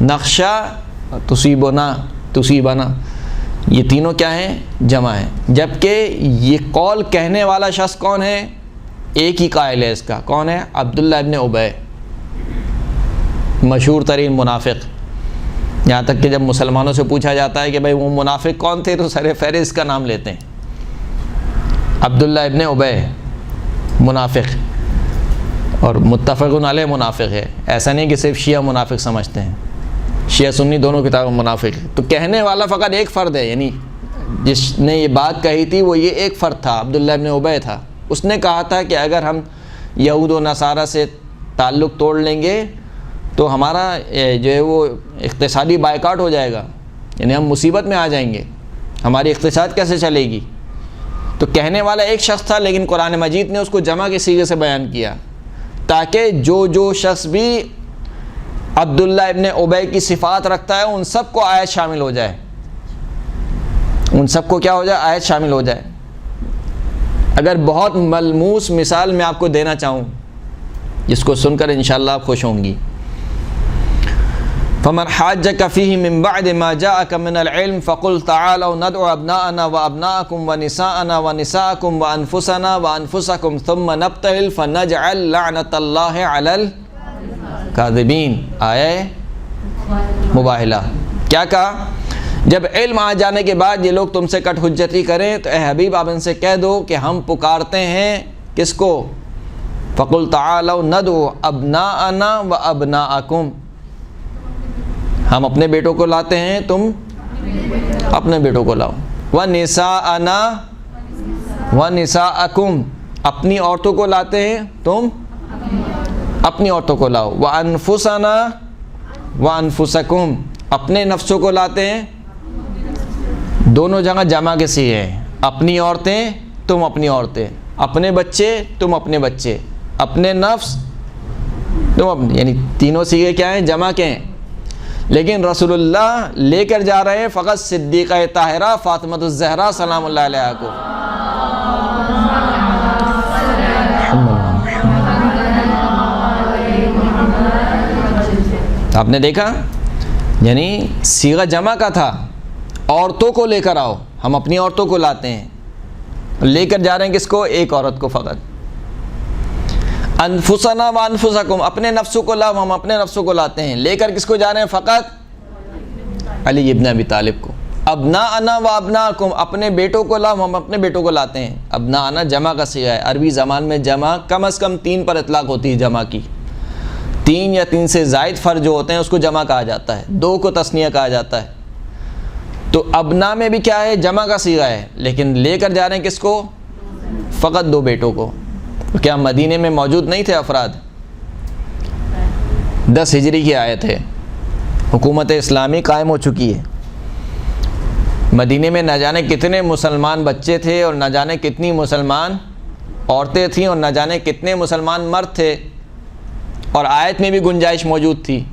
A: نخشہ، تصیبنا، یہ تینوں کیا ہیں؟ جمع ہیں۔ جبکہ یہ قول کہنے والا شخص کون ہے؟ ایک ہی قائل ہے اس کا، کون ہے؟ عبداللہ ابن ابی، مشہور ترین منافق۔ یہاں تک کہ جب مسلمانوں سے پوچھا جاتا ہے کہ بھائی وہ منافق کون تھے تو سر فہرست کا نام لیتے ہیں، عبداللہ ابن ابی منافق، اور متفق علیہ منافق ہے، ایسا نہیں کہ صرف شیعہ منافق سمجھتے ہیں، شیعہ سنی دونوں کتابوں منافق ہے۔ تو کہنے والا فقط ایک فرد ہے، یعنی جس نے یہ بات کہی تھی وہ یہ ایک فرد تھا، عبداللہ ابن ابی تھا۔ اس نے کہا تھا کہ اگر ہم یہود و نصارہ سے تعلق توڑ لیں گے تو ہمارا جو ہے وہ اقتصادی بائیکاٹ ہو جائے گا، یعنی ہم مصیبت میں آ جائیں گے، ہماری اقتصاد کیسے چلے گی؟ تو کہنے والا ایک شخص تھا، لیکن قرآن مجید نے اس کو جمع کے صیغے سے بیان کیا تاکہ جو شخص بھی عبداللہ ابن ابی کی صفات رکھتا ہے ان سب کو آیت شامل ہو جائے، ان سب کو کیا ہو جائے؟ آیت شامل ہو جائے۔ اگر بہت ملموس مثال میں آپ کو دینا چاہوں جس کو سن کر انشاءاللہ آپ خوش ہوں گی، فمن حاجك فيه من بعد ما جاءك من العلم فقل تعالوا ندعو أبناءنا وأبناءكم ونساءنا ونساءكم وأنفسنا وأنفسكم ثم نبتهل فنجعل لعنة الله على الكاذبين. آیہ مباہلہ. کیا کہا؟ جب علم آ جانے کے بعد یہ لوگ تم سے کٹ حجتی کریں تو اے حبیب آپ ان سے کہہ دو کہ ہم پکارتے ہیں کس کو؟ فقل تعالوا ندعو ابناءنا وابناءکم، ہم اپنے بیٹوں کو لاتے ہیں، تم اپنے بیٹوں کو لاؤ. وَنِسَاءَنَا وَنِسَاءَكُمْ، اپنی عورتوں کو لاتے ہیں، تم اپنی عورتوں کو لاؤ. وَأَنفُسَنَا وَأَنفُسَكُمْ، اپنے نفسوں کو لاتے ہیں. دونوں جگہ جمع کے صیغے ہیں، اپنی عورتیں تم اپنی عورتیں، اپنے بچے تم اپنے بچے، اپنے نفس تم اپنے، یعنی تینوں صیغے کیا ہیں؟ جمع کے ہیں. لیکن رسول اللہ لے کر جا رہے ہیں فقط صدیقہ طاہرہ فاطمۃ الزہرا سلام اللہ علیہا کو. آپ نے دیکھا یعنی صیغہ جمع کا تھا، عورتوں کو لے کر آؤ، ہم اپنی عورتوں کو لاتے ہیں. لے کر جا رہے ہیں کس کو؟ ایک عورت کو فقط. انفسنا و انفسکم، اپنے نفسوں کو لاؤ، ہم اپنے نفسوں کو لاتے ہیں. لے کر کس کو جا رہے ہیں؟ فقط علی ابن ابی طالب کو. ابناءنا و ابناءکم، اپنے بیٹوں کو لاؤ، ہم اپنے بیٹوں کو لاتے ہیں. ابناءنا جمع کا صیغہ ہے. عربی زبان میں جمع کم از کم 3 پر اطلاق ہوتی ہے جمع کی. 3 یا 3 سے زائد فرد جو ہوتے ہیں اس کو جمع کہا جاتا ہے، 2 کو تثنیہ کہا جاتا ہے. تو ابنا میں بھی کیا ہے؟ جمع کا صیغہ ہے، لیکن لے کر جا رہے ہیں کس کو؟ فقط 2 بیٹوں کو. کیا مدینے میں موجود نہیں تھے افراد؟ 10 ہجری کی آیت ہے، حکومت اسلامی قائم ہو چکی ہے. مدینے میں نہ جانے کتنے مسلمان بچے تھے اور نہ جانے کتنی مسلمان عورتیں تھیں اور نہ جانے کتنے مسلمان مرد تھے، اور آیت میں بھی گنجائش موجود تھی.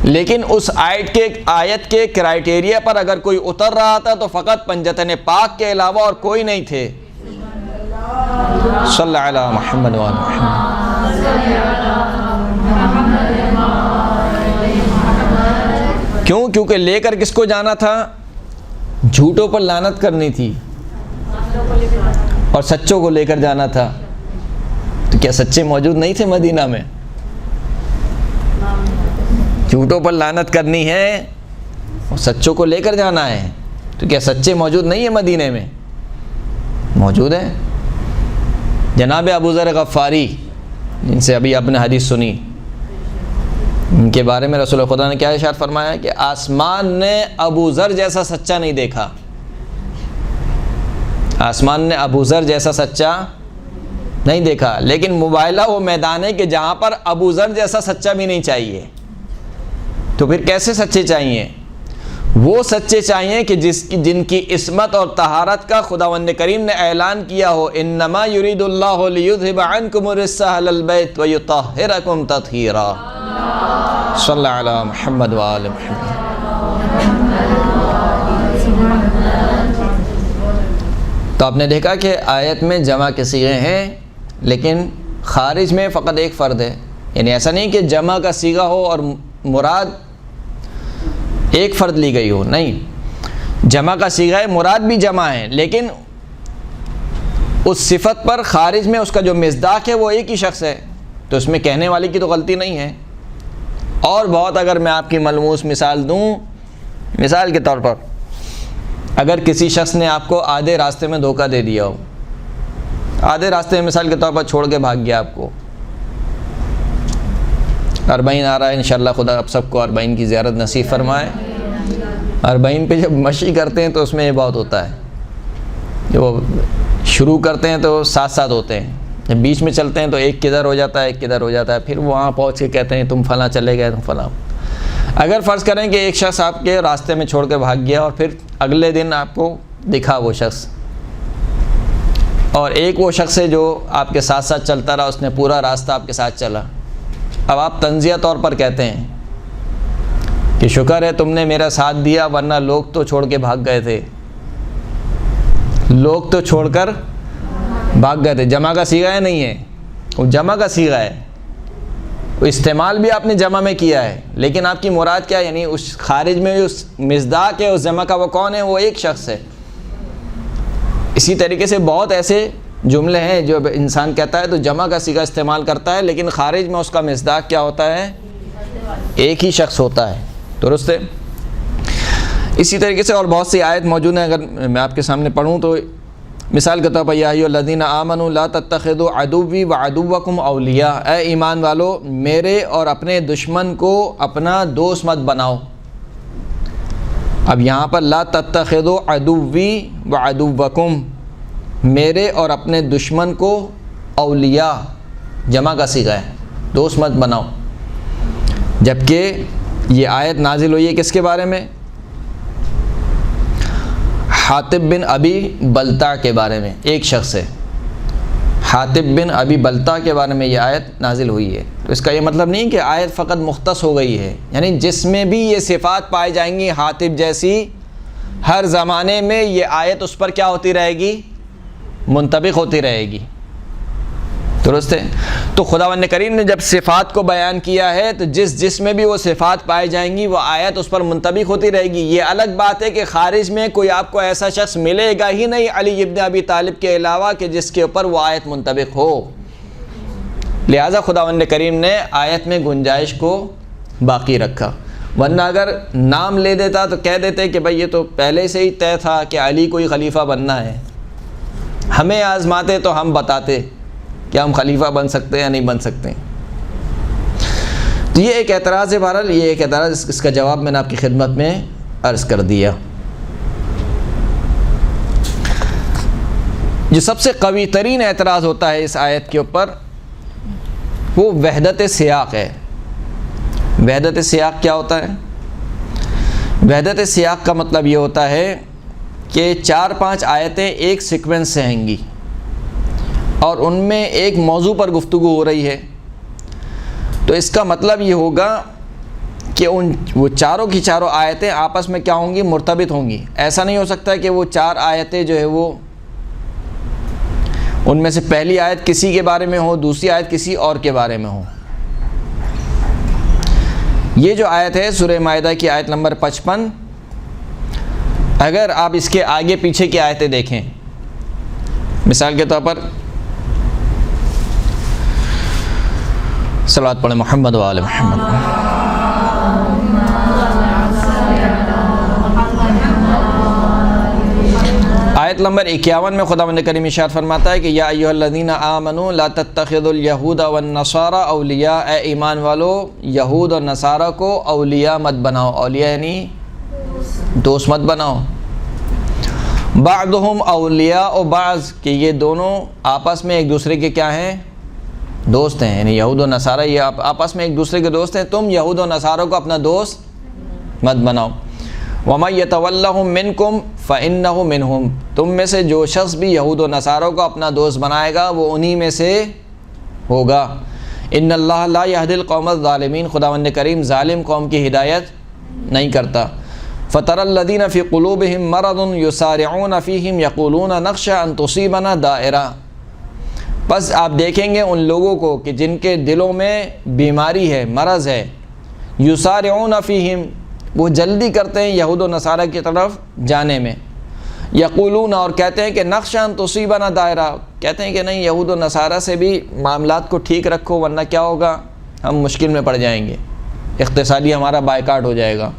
A: لیکن اس آیت کے کرائٹیریا پر اگر کوئی اتر رہا تھا تو فقط پنجتن پاک کے علاوہ اور کوئی نہیں تھے. صلی اللہ علیہ محمد وآل محمد. کیوں؟ کیونکہ لے کر کس کو جانا تھا؟ جھوٹوں پر لعنت کرنی تھی اور سچوں کو لے کر جانا تھا. تو کیا سچے موجود نہیں تھے مدینہ میں؟ جھوٹوں پر لعنت کرنی ہے اور سچوں کو لے کر جانا ہے، تو کیا سچے موجود نہیں ہیں مدینے میں؟ موجود ہیں. جناب ابو ذر غفاری جن سے ابھی آپ نے حدیث سنی، ان کے بارے میں رسول خدا نے کیا ارشاد فرمایا کہ آسمان نے ابو ذر جیسا سچا نہیں دیکھا. آسمان نے ابو ذر جیسا سچا نہیں دیکھا. لیکن مباہلہ وہ میدان ہے کہ جہاں پر ابو ذر جیسا سچا بھی نہیں چاہیے. تو پھر کیسے سچے چاہیے؟ وہ سچے چاہیے کہ جن کی عصمت اور طہارت کا خداوند کریم نے اعلان کیا ہو. انما یرید اللہ لیذھب عنکم الرجس اہل البیت ویطہرکم تطہیرا. صلی اللہ علی محمد وآل محمد. تو آپ نے دیکھا کہ آیت میں جمع کے صیغے ہیں، لیکن خارج میں فقط ایک فرد ہے. یعنی ایسا نہیں کہ جمع کا صیغہ ہو اور مراد ایک فرد لی گئی ہو، نہیں. جمع کا صیغہ ہے، مراد بھی جمع ہے، لیکن اس صفت پر خارج میں اس کا جو مصداق ہے وہ ایک ہی شخص ہے. تو اس میں کہنے والی کی تو غلطی نہیں ہے. اور بہت اگر میں آپ کی ملموس مثال دوں، مثال کے طور پر اگر کسی شخص نے آپ کو آدھے راستے میں دھوکہ دے دیا ہو، آدھے راستے میں مثال کے طور پر چھوڑ کے بھاگ گیا آپ کو. 40 آ رہا ہے انشاءاللہ، خدا آپ سب کو 40 کی زیارت نصیب فرمائے. 40 پہ جب مشی کرتے ہیں تو اس میں یہ بہت ہوتا ہے، جب وہ شروع کرتے ہیں تو ساتھ ساتھ ہوتے ہیں، جب بیچ میں چلتے ہیں تو ایک کدھر ہو جاتا ہے ایک کدھر ہو جاتا ہے، پھر وہاں پہنچ کے کہتے ہیں تم فلاں چلے گئے تم فلاں. اگر فرض کریں کہ ایک شخص آپ کے راستے میں چھوڑ کے بھاگ گیا اور پھر اگلے دن آپ کو دکھا وہ شخص، اور ایک وہ شخص ہے جو آپ کے ساتھ ساتھ چلتا رہا، اس نے پورا راستہ آپ کے ساتھ چلا. اب آپ تنزیہ طور پر کہتے ہیں کہ شکر ہے تم نے میرا ساتھ دیا، ورنہ لوگ تو چھوڑ کے بھاگ گئے تھے، لوگ تو چھوڑ کر بھاگ گئے تھے. جمع کا صیغہ ہے نہیں ہے، وہ جمع کا صیغہ ہے. استعمال بھی آپ نے جمع میں کیا ہے، لیکن آپ کی مراد کیا ہے؟ یعنی اس خارج میں اس مصداق ہے اس جمع کا، وہ کون ہے؟ وہ ایک شخص ہے۔ اسی طریقے سے بہت ایسے جملے ہیں جو انسان کہتا ہے تو جمع کا صیغہ استعمال کرتا ہے، لیکن خارج میں اس کا مصداق کیا ہوتا ہے؟ ایک ہی شخص ہوتا ہے۔ درست ہے؟ اسی طریقے سے اور بہت سی آیت موجود ہیں، اگر میں آپ کے سامنے پڑھوں تو مثال کے طور پر یا ایھا الذین آمنوا لا تتخذوا عدوی وعدوکم اولیاء، اے ایمان والو میرے اور اپنے دشمن کو اپنا دوست مت بناؤ۔ اب یہاں پر لا تتخذوا عدوی وعدوکم، میرے اور اپنے دشمن کو اولیاء جمع کا صیغہ ہے، دوست مت بناؤ، جبکہ یہ آیت نازل ہوئی ہے کس کے بارے میں؟ حاطب بن ابی بلتع کے بارے میں، ایک شخص ہے حاطب بن ابی بلتع کے بارے میں یہ آیت نازل ہوئی ہے۔ تو اس کا یہ مطلب نہیں کہ آیت فقط مختص ہو گئی ہے، یعنی جس میں بھی یہ صفات پائی جائیں گی حاطب جیسی، ہر زمانے میں یہ آیت اس پر کیا ہوتی رہے گی؟ منطبق ہوتی رہے گی۔ درست ہے؟ تو خداوند کریم نے جب صفات کو بیان کیا ہے تو جس میں بھی وہ صفات پائی جائیں گی وہ آیت اس پر منطبق ہوتی رہے گی۔ یہ الگ بات ہے کہ خارج میں کوئی آپ کو ایسا شخص ملے گا ہی نہیں علی ابن ابی طالب کے علاوہ کہ جس کے اوپر وہ آیت منطبق ہو، لہٰذا خداوند کریم نے آیت میں گنجائش کو باقی رکھا، ورنہ اگر نام لے دیتا تو کہہ دیتے کہ بھئی یہ تو پہلے سے ہی طے تھا کہ علی کو ہی خلیفہ بننا ہے، ہمیں آزماتے تو ہم بتاتے کہ ہم خلیفہ بن سکتے ہیں یا نہیں بن سکتے۔ تو یہ ایک اعتراض ہے، بہرحال یہ ایک اعتراض، اس کا جواب میں نے آپ کی خدمت میں عرض کر دیا۔ جو سب سے قوی ترین اعتراض ہوتا ہے اس آیت کے اوپر وہ وحدت سیاق ہے۔ وحدت سیاق کیا ہوتا ہے؟ وحدت سیاق کا مطلب یہ ہوتا ہے کہ 4-5 آیتیں ایک سیکوینس سے آئیں گی اور ان میں ایک موضوع پر گفتگو ہو رہی ہے، تو اس کا مطلب یہ ہوگا کہ وہ چاروں کی چاروں آیتیں آپس میں کیا ہوں گی؟ مرتبط ہوں گی۔ ایسا نہیں ہو سکتا کہ وہ 4 آیتیں جو ہے وہ ان میں سے پہلی آیت کسی کے بارے میں ہو، دوسری آیت کسی اور کے بارے میں ہو۔ یہ جو آیت ہے سورہ مائدہ کی آیت نمبر 55، اگر آپ اس کے آگے پیچھے کی آیتیں دیکھیں، مثال کے طور پر صلوات پڑھیں محمد و آل محمد۔ آیت نمبر 51 میں خداوند کریم ارشاد فرماتا ہے کہ یا ایھا الذین آمنوا لا تتخذوا اليہود والنصارى اولیاء، اے ایمان والو یہود اور نصارہ کو اولیاء مت بناؤ۔ اولیاء یعنی دوست مت بناؤ۔ بعضهم اولیاء و بعض، کہ یہ دونوں آپس میں ایک دوسرے کے کیا ہیں؟ دوست ہیں، یعنی یہود و نصارہ یہ آپس میں ایک دوسرے کے دوست ہیں، تم یہود و نصاروں کو اپنا دوست مت بناؤ۔ وَمَن يَتَوَلَّهُم مِّنكُمْ فَإِنَّهُ مِنْهُمْ، تم میں سے جو شخص بھی یہود و نصاروں کو اپنا دوست بنائے گا وہ انہی میں سے ہوگا۔ إِنَّ اللَّهَ لَا يَهْدِي الْقَوْمَ الظَّالِمِينَ، خداوند کریم ظالم قوم کی ہدایت نہیں کرتا۔ فَتَرَى الَّذِينَ فِي قُلُوبِهِم مَّرَضٌ يُسَارِعُونَ فِيهِمْ يَقُولُونَ نَخْشَىٰ أَن تُصِيبَنَا دَائِرَةٌ، بس آپ دیکھیں گے ان لوگوں کو کہ جن کے دلوں میں بیماری ہے، مرض ہے، یسارعون فیہم، وہ جلدی کرتے ہیں یہود و نصارہ کی طرف جانے میں، یقولون، اور کہتے ہیں کہ نخشیٰ ان تصیبنا دائرہ، کہتے ہیں کہ نہیں یہود و نصارہ سے بھی معاملات کو ٹھیک رکھو ورنہ کیا ہوگا؟ ہم مشکل میں پڑ جائیں گے، اقتصادی ہمارا بائیکاٹ ہو جائے گا۔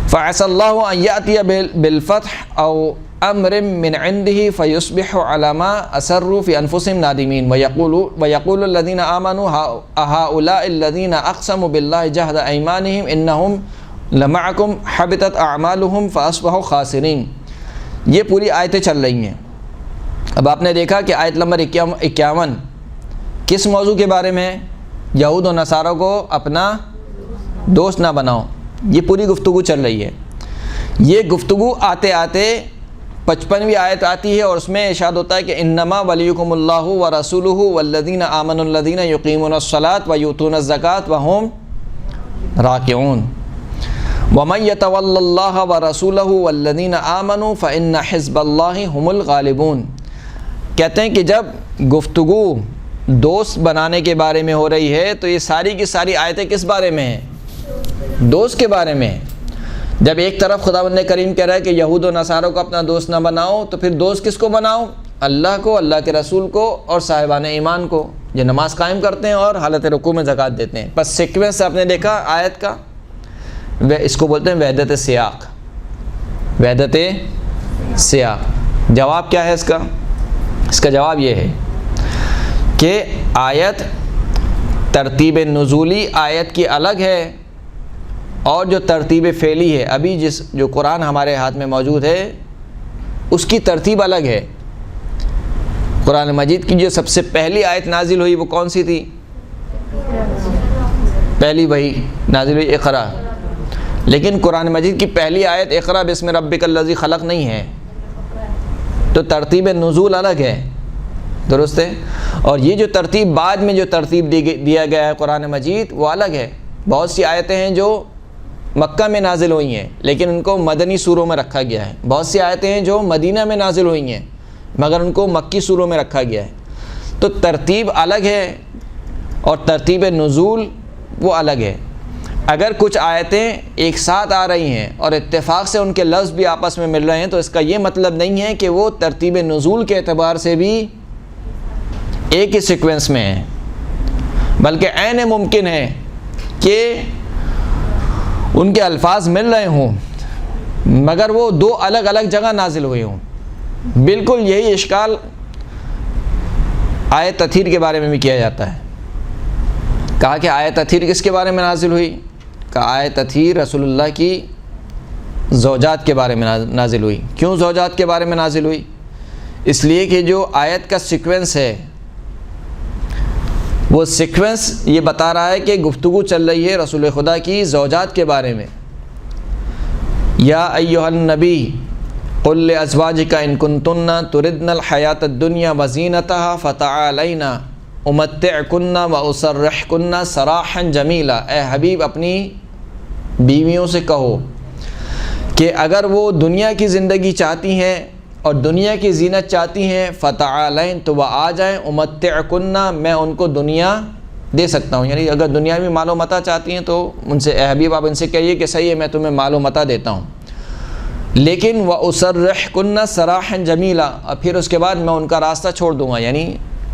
A: فَعَسَى اللَّهُ أَن يَأْتِيَ بِالْفَتْحِ أَوْ أَمْرٍ مِّنْ عِنْدِهِ فَيُصْبِحُوا عَلَىٰ مَا أَسَرُّوا فِي أَنفُسِهِمْ نَادِمِينَ وَيَقُولُ الَّذِينَ آمَنُوا أَهَٰؤُلَاءِ الَّذِينَ أَقْسَمُوا بِاللَّهِ جَهْدَ أَيْمَانِهِمْ إِنَّهُمْ لَمَعَكُمْ حَبِطَتْ أَعْمَالُهُمْ فَأَصْبَحُوا خَاسِرِينَ۔ یہ پوری آیتیں چل رہی ہیں۔ اب آپ نے دیکھا کہ آیت نمبر 51 کس موضوع کے بارے میں؟ یہود و نصارہ کو اپنا دوست نہ بناؤ، یہ پوری گفتگو چل رہی ہے۔ یہ گفتگو آتے آتے 55ویں آیت آتی ہے اور اس میں ارشاد ہوتا ہے کہ انما ولیکم اللہ ورسولہ والذین آمنوا الذین یقیمون الصلاۃ ویؤتون الزکاۃ وہم راکعون ومن یتول اللہ ورسولہ والذین آمنوا فإن حزب اللہ هم الغالبون۔ کہتے ہیں کہ جب گفتگو دوست بنانے کے بارے میں ہو رہی ہے تو یہ ساری کی ساری آیتیں کس بارے میں ہیں؟ دوست کے بارے میں ہیں۔ جب ایک طرف خداوند کریم کہہ رہا ہے کہ یہود و نصاروں کو اپنا دوست نہ بناؤ، تو پھر دوست کس کو بناؤ؟ اللہ کو، اللہ کے رسول کو اور صاحبان ایمان کو، جو نماز قائم کرتے ہیں اور حالت رکوع میں زکوٰۃ دیتے ہیں۔ بس سیکوینس سے آپ نے دیکھا آیت کا، اس کو بولتے ہیں وحدت سیاق، وحدت سیاق۔ جواب کیا ہے اس کا؟ اس کا جواب یہ ہے کہ آیت ترتیب نزولی آیت کی الگ ہے، اور جو ترتیب فعلی ہے ابھی جو قرآن ہمارے ہاتھ میں موجود ہے اس کی ترتیب الگ ہے۔ قرآن مجید کی جو سب سے پہلی آیت نازل ہوئی وہ کون سی تھی؟ پہلی وہی نازل ہوئی اقرا، لیکن قرآن مجید کی پہلی آیت اقرا بسم ربک الذی خلق نہیں ہے، تو ترتیب نزول الگ ہے، درست ہے؟ اور یہ جو ترتیب بعد میں جو ترتیب دیا گیا ہے قرآن مجید وہ الگ ہے۔ بہت سی آیتیں ہیں جو مکہ میں نازل ہوئی ہیں لیکن ان کو مدنی سوروں میں رکھا گیا ہے، بہت سی آیتیں ہیں جو مدینہ میں نازل ہوئی ہیں مگر ان کو مکی سوروں میں رکھا گیا ہے، تو ترتیب الگ ہے اور ترتیب نزول وہ الگ ہے۔ اگر کچھ آیتیں ایک ساتھ آ رہی ہیں اور اتفاق سے ان کے لفظ بھی آپس میں مل رہے ہیں تو اس کا یہ مطلب نہیں ہے کہ وہ ترتیب نزول کے اعتبار سے بھی ایک ہی سیکوینس میں ہیں، بلکہ عین ممکن ہے کہ ان کے الفاظ مل رہے ہوں مگر وہ دو الگ الگ جگہ نازل ہوئے ہوں۔ بالکل یہی اشکال آیت تطہیر کے بارے میں بھی کیا جاتا ہے۔ کہا کہ آیت تطہیر کس کے بارے میں نازل ہوئی؟ کہا آیت تطہیر رسول اللہ کی زوجات کے بارے میں نازل ہوئی۔ کیوں زوجات کے بارے میں نازل ہوئی؟ اس لیے کہ جو آیت کا سیکوینس ہے وہ سیکوینس یہ بتا رہا ہے کہ گفتگو چل رہی ہے رسول خدا کی زوجات کے بارے میں۔ یا ایھا النبی قل لازواجک ان کنتن تردن الحیاۃ الدنیا وزینتها فتعالین امتعکن واسرحکن سراحا جمیلا۔ اے حبیب اپنی بیویوں سے کہو کہ اگر وہ دنیا کی زندگی چاہتی ہیں اور دنیا کی زینت چاہتی ہیں فتعالین تو وہ آ جائیں، امتعکن میں ان کو دنیا دے سکتا ہوں، یعنی اگر دنیاوی مال و متاع چاہتی ہیں تو ان سے اے حبیب آپ ان سے کہیے کہ صحیح ہے میں تمہیں مال و متاع دیتا ہوں، لیکن واسرحکن سراحا جمیلا، اور پھر اس کے بعد میں ان کا راستہ چھوڑ دوں گا۔ یعنی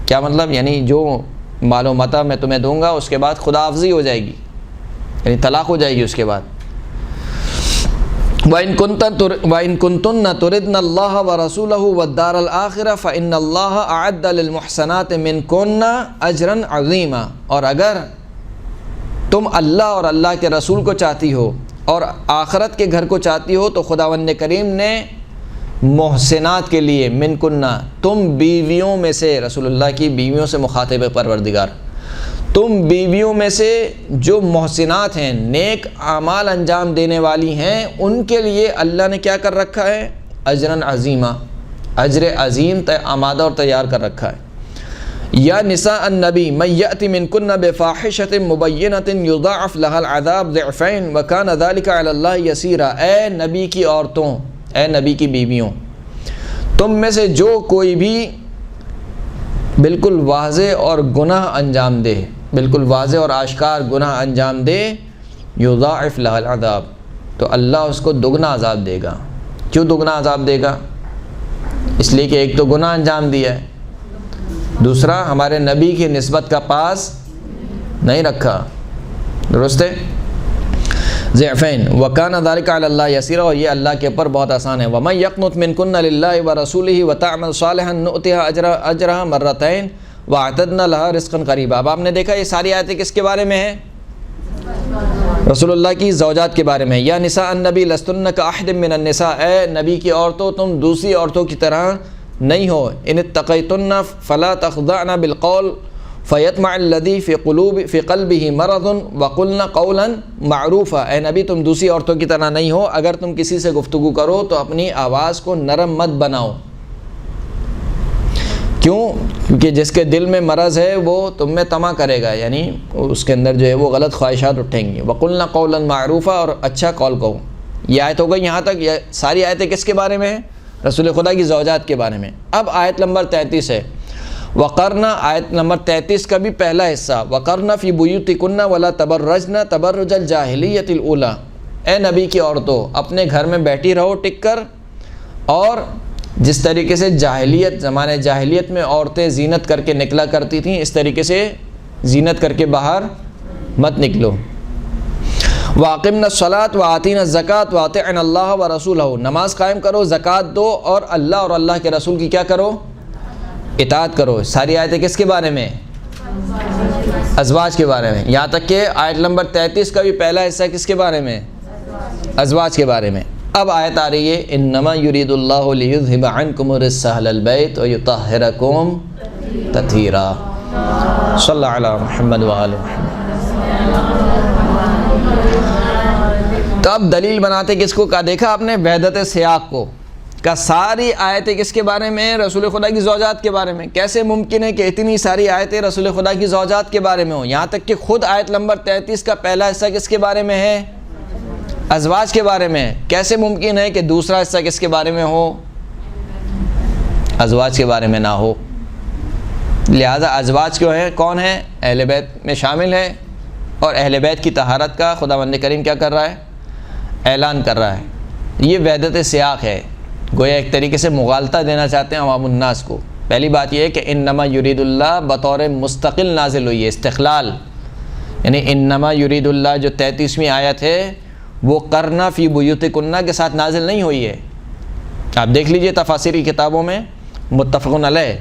A: کیا مطلب؟ یعنی جو مال و متاع میں تمہیں دوں گا اس کے بعد خدا حافظی ہو جائے گی، یعنی طلاق ہو جائے گی اس کے بعد۔ وَإِن كُنتُنَّ تُرِدْنَ اللَّهَ وَرَسُولَهُ وَالدَّارَ الْآخِرَةَ فَإِنَّ اللَّهَ أَعَدَّ لِلْمُحْسَنَاتِ مِنكُنَّ أَجْرًا عَظِيمًا، اور اگر تم اللہ اور اللہ کے رسول کو چاہتی ہو اور آخرت کے گھر کو چاہتی ہو تو خداوند کریم نے محسنات کے لیے منکنہ تم بیویوں میں سے، رسول اللہ کی بیویوں سے مخاطب پروردگار، تم بیویوں میں سے جو محسنات ہیں، نیک اعمال انجام دینے والی ہیں، ان کے لیے اللہ نے کیا کر رکھا ہے؟ اجراً عظیمہ، اجر عظیم آمادہ اور تیار کر رکھا ہے۔ یا نساء النبی من یأتی منکن بفاحشۃ مبینۃ یضاعف لها العذاب ضعفین وکان ذلک علی اللہ یسیرا۔ اے نبی کی عورتوں، اے نبی کی بیویوں، تم میں سے جو کوئی بھی بالکل واضح اور گناہ انجام دے، بالکل واضح اور آشکار گناہ انجام دے، یضاعف لها العذاب، تو اللہ اس کو دگنا عذاب دے گا۔ کیوں دگنا عذاب دے گا؟ اس لیے کہ ایک تو گناہ انجام دیا ہے، دوسرا ہمارے نبی کی نسبت کا پاس نہیں رکھا، درست ہے؟ ضعفین وکان ذلک علی اللہ یسیرا، اور یہ اللہ کے اوپر بہت آسان ہے۔ ومن یقنط منکن للہ ورسولہ وتعمل صالحا نؤتها اجرها مرتین واعتدنا لها رزقا قریبا۔ اب آپ نے دیکھا یہ ساری آیتیں کس کے بارے میں ہیں؟ رسول اللہ کی زوجات کے بارے میں۔ یا نساء النبی لستن کاحد من النساء، اے نبی کی عورتوں تم دوسری عورتوں کی طرح نہیں ہو۔ ان اتقیتن فلا تخضعن بالقول فیطمع الذی فی قلبہ مرض وقلن قولا معروفا۔ اے نبی تم دوسری عورتوں کی طرح نہیں ہو، اگر تم کسی سے گفتگو کرو تو اپنی آواز کو نرم مت بناؤ۔ کیوں؟ کیونکہ جس کے دل میں مرض ہے وہ تم میں طمع کرے گا، یعنی اس کے اندر جو ہے وہ غلط خواہشات اٹھیں گی۔ وقلن قولا معروفا، اور اچھا قول کہو۔ یہ آیت ہو گئی یہاں تک۔ یہ ساری آیتیں کس کے بارے میں ہیں؟ رسول خدا کی زوجات کے بارے میں۔ اب آیت نمبر 33 ہے وقرنا آیت نمبر 33 کا بھی پہلا حصہ، وقرنا فی بیوتکن ولا تبرجن تبرج الجاہلیت الاولی، اے نبی کی عورتوں اپنے گھر میں بیٹھی رہو ٹک کر، اور جس طریقے سے جاہلیت زمانے جاہلیت میں عورتیں زینت کر کے نکلا کرتی تھیں اس طریقے سے زینت کر کے باہر مت نکلو۔ وَأَقِمْنَا الصَّلَاةَ وَآتِينَا الزَّكَاةَ وَأَطِعْنَا اللَّهَ وَرَسُولَهُ، نماز قائم کرو، زکوٰۃ دو، اور اللہ کے رسول کی کیا کرو؟ اطاعت کرو۔ ساری آیتیں کس کے بارے میں؟ ازواج کے بارے میں، یہاں تک کہ آیت نمبر 33 کا بھی پہلا حصہ کس کے بارے میں؟ ازواج کے بارے میں۔ اب آیت آ رہی ہے انما یرید اللہ لیذھب عنکم الرجس اہل البیت ویطہرکم تطہیرا۔ صلی اللہ علی محمد وآل محمد۔ تو اب دلیل بناتے کس کو کا دیکھا آپ نے؟ وحدت سیاق کو، کا ساری آیتیں کس کے بارے میں؟ رسول خدا کی زوجات کے بارے میں۔ کیسے ممکن ہے کہ اتنی ساری آیتیں رسول خدا کی زوجات کے بارے میں ہوں؟ یہاں تک کہ خود آیت نمبر 33 کا پہلا حصہ کس کے بارے میں ہے؟ ازواج کے بارے میں۔ کیسے ممکن ہے کہ دوسرا حصہ کس کے بارے میں ہو؟ ازواج کے بارے میں نہ ہو۔ لہذا ازواج کیوں ہیں؟ کون ہیں؟ اہل بیت میں شامل ہے، اور اہل بیت کی طہارت کا خداوند کریم کیا کر رہا ہے؟ اعلان کر رہا ہے۔ یہ وحدت سیاق ہے، گویا ایک طریقے سے مغالطہ دینا چاہتے ہیں عوام الناس کو۔ پہلی بات یہ ہے کہ انما یرید اللہ بطور مستقل نازل ہوئی ہے، استقلال، یعنی انما یرید اللہ جو 33ویں آیت ہے وہ قرنا فی بیوتکن کے ساتھ نازل نہیں ہوئی ہے۔ آپ دیکھ لیجئے تفاسیر کی کتابوں میں، متفقون علیہ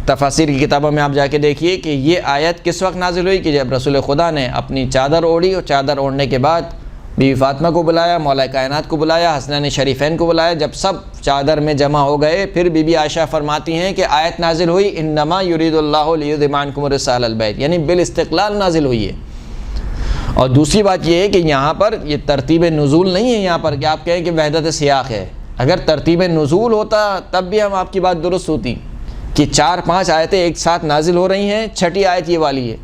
A: تفاسیر کی کتابوں میں آپ جا کے دیکھیے کہ یہ آیت کس وقت نازل ہوئی، کہ جب رسول خدا نے اپنی چادر اوڑھی، اور چادر اوڑھنے کے بعد بی بی فاطمہ کو بلایا، مولا کائنات کو بلایا، حسنین شریفین کو بلایا، جب سب چادر میں جمع ہو گئے، پھر بی بی عائشہ فرماتی ہیں کہ آیت نازل ہوئی انما یرید اللہ لیذھب عنکم الرجس اہل البیت، یعنی بالاستقلال نازل ہوئی ہے۔ اور دوسری بات یہ ہے کہ یہاں پر یہ ترتیب نزول نہیں ہے، یہاں پر کہ آپ کہیں کہ وحدت سیاق ہے۔ اگر ترتیب نزول ہوتا تب بھی ہم آپ کی بات درست ہوتی کہ 4-5 آیتیں ایک ساتھ نازل ہو رہی ہیں، چھٹی آیت یہ والی ہے،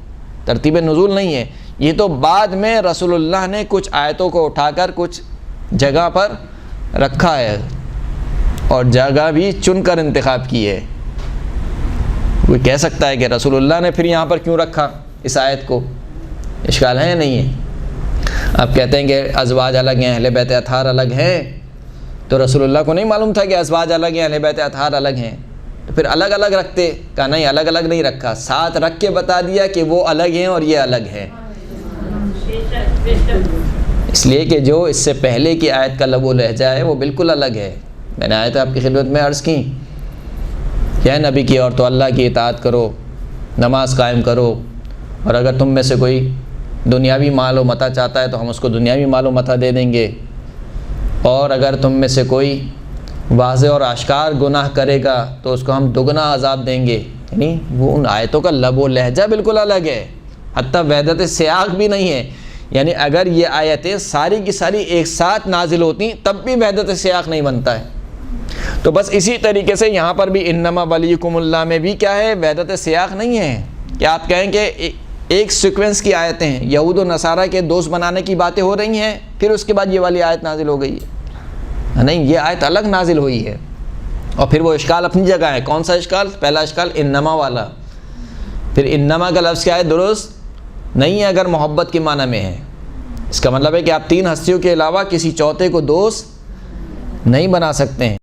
A: ترتیب نزول نہیں ہے۔ یہ تو بعد میں رسول اللہ نے کچھ آیتوں کو اٹھا کر کچھ جگہ پر رکھا ہے، اور جگہ بھی چن کر انتخاب کی ہے۔ کوئی کہہ سکتا ہے کہ رسول اللہ نے پھر یہاں پر کیوں رکھا اس آیت کو؟ اشکال ہے یا نہیں ہے؟ آپ کہتے ہیں کہ ازواج الگ ہیں، اہل بیت اطہار الگ ہیں، تو رسول اللہ کو نہیں معلوم تھا کہ ازواج الگ ہیں، اہل بیت اطہار الگ ہیں؟ تو پھر الگ الگ رکھتے؟ کہا نہیں، الگ الگ نہیں رکھا، ساتھ رکھ کے بتا دیا کہ وہ الگ ہیں اور یہ الگ ہیں، اس لیے کہ جو اس سے پہلے کی آیت کا لب و لہجہ ہے وہ بالکل الگ ہے۔ میں نے آیت آپ کی خدمت میں عرض کی کہ نبی کی اور تو اللہ کی اطاعت کرو، نماز قائم کرو، اور اگر تم میں سے کوئی دنیاوی مال و متاع چاہتا ہے تو ہم اس کو دنیاوی مال و متاع دے دیں گے، اور اگر تم میں سے کوئی واضح اور آشکار گناہ کرے گا تو اس کو ہم دگنا عذاب دیں گے۔ یعنی وہ ان آیتوں کا لب و لہجہ بالکل الگ ہے، حتیٰ وحدت سیاق بھی نہیں ہے۔ یعنی اگر یہ آیتیں ساری کی ساری ایک ساتھ نازل ہوتی تب بھی وحدت سیاق نہیں بنتا ہے۔ تو بس اسی طریقے سے یہاں پر بھی انما ولیکم اللہ میں بھی کیا ہے؟ وحدت سیاق نہیں ہے کہ آپ کہیں کہ ایک سیکوینس کی آیتیں ہیں، یہود و نصارہ کے دوست بنانے کی باتیں ہو رہی ہیں، پھر اس کے بعد یہ والی آیت نازل ہو گئی ہے۔ نہیں، یہ آیت الگ نازل ہوئی ہے، اور پھر وہ اشکال اپنی جگہ ہے۔ کون سا اشکال؟ پہلا اشکال انما والا۔ پھر انما کا لفظ کیا ہے؟ درست نہیں ہے اگر محبت کے معنی میں ہے۔ اس کا مطلب ہے کہ آپ 3 ہستیوں کے علاوہ کسی چوتھے کو دوست نہیں بنا سکتے ہیں۔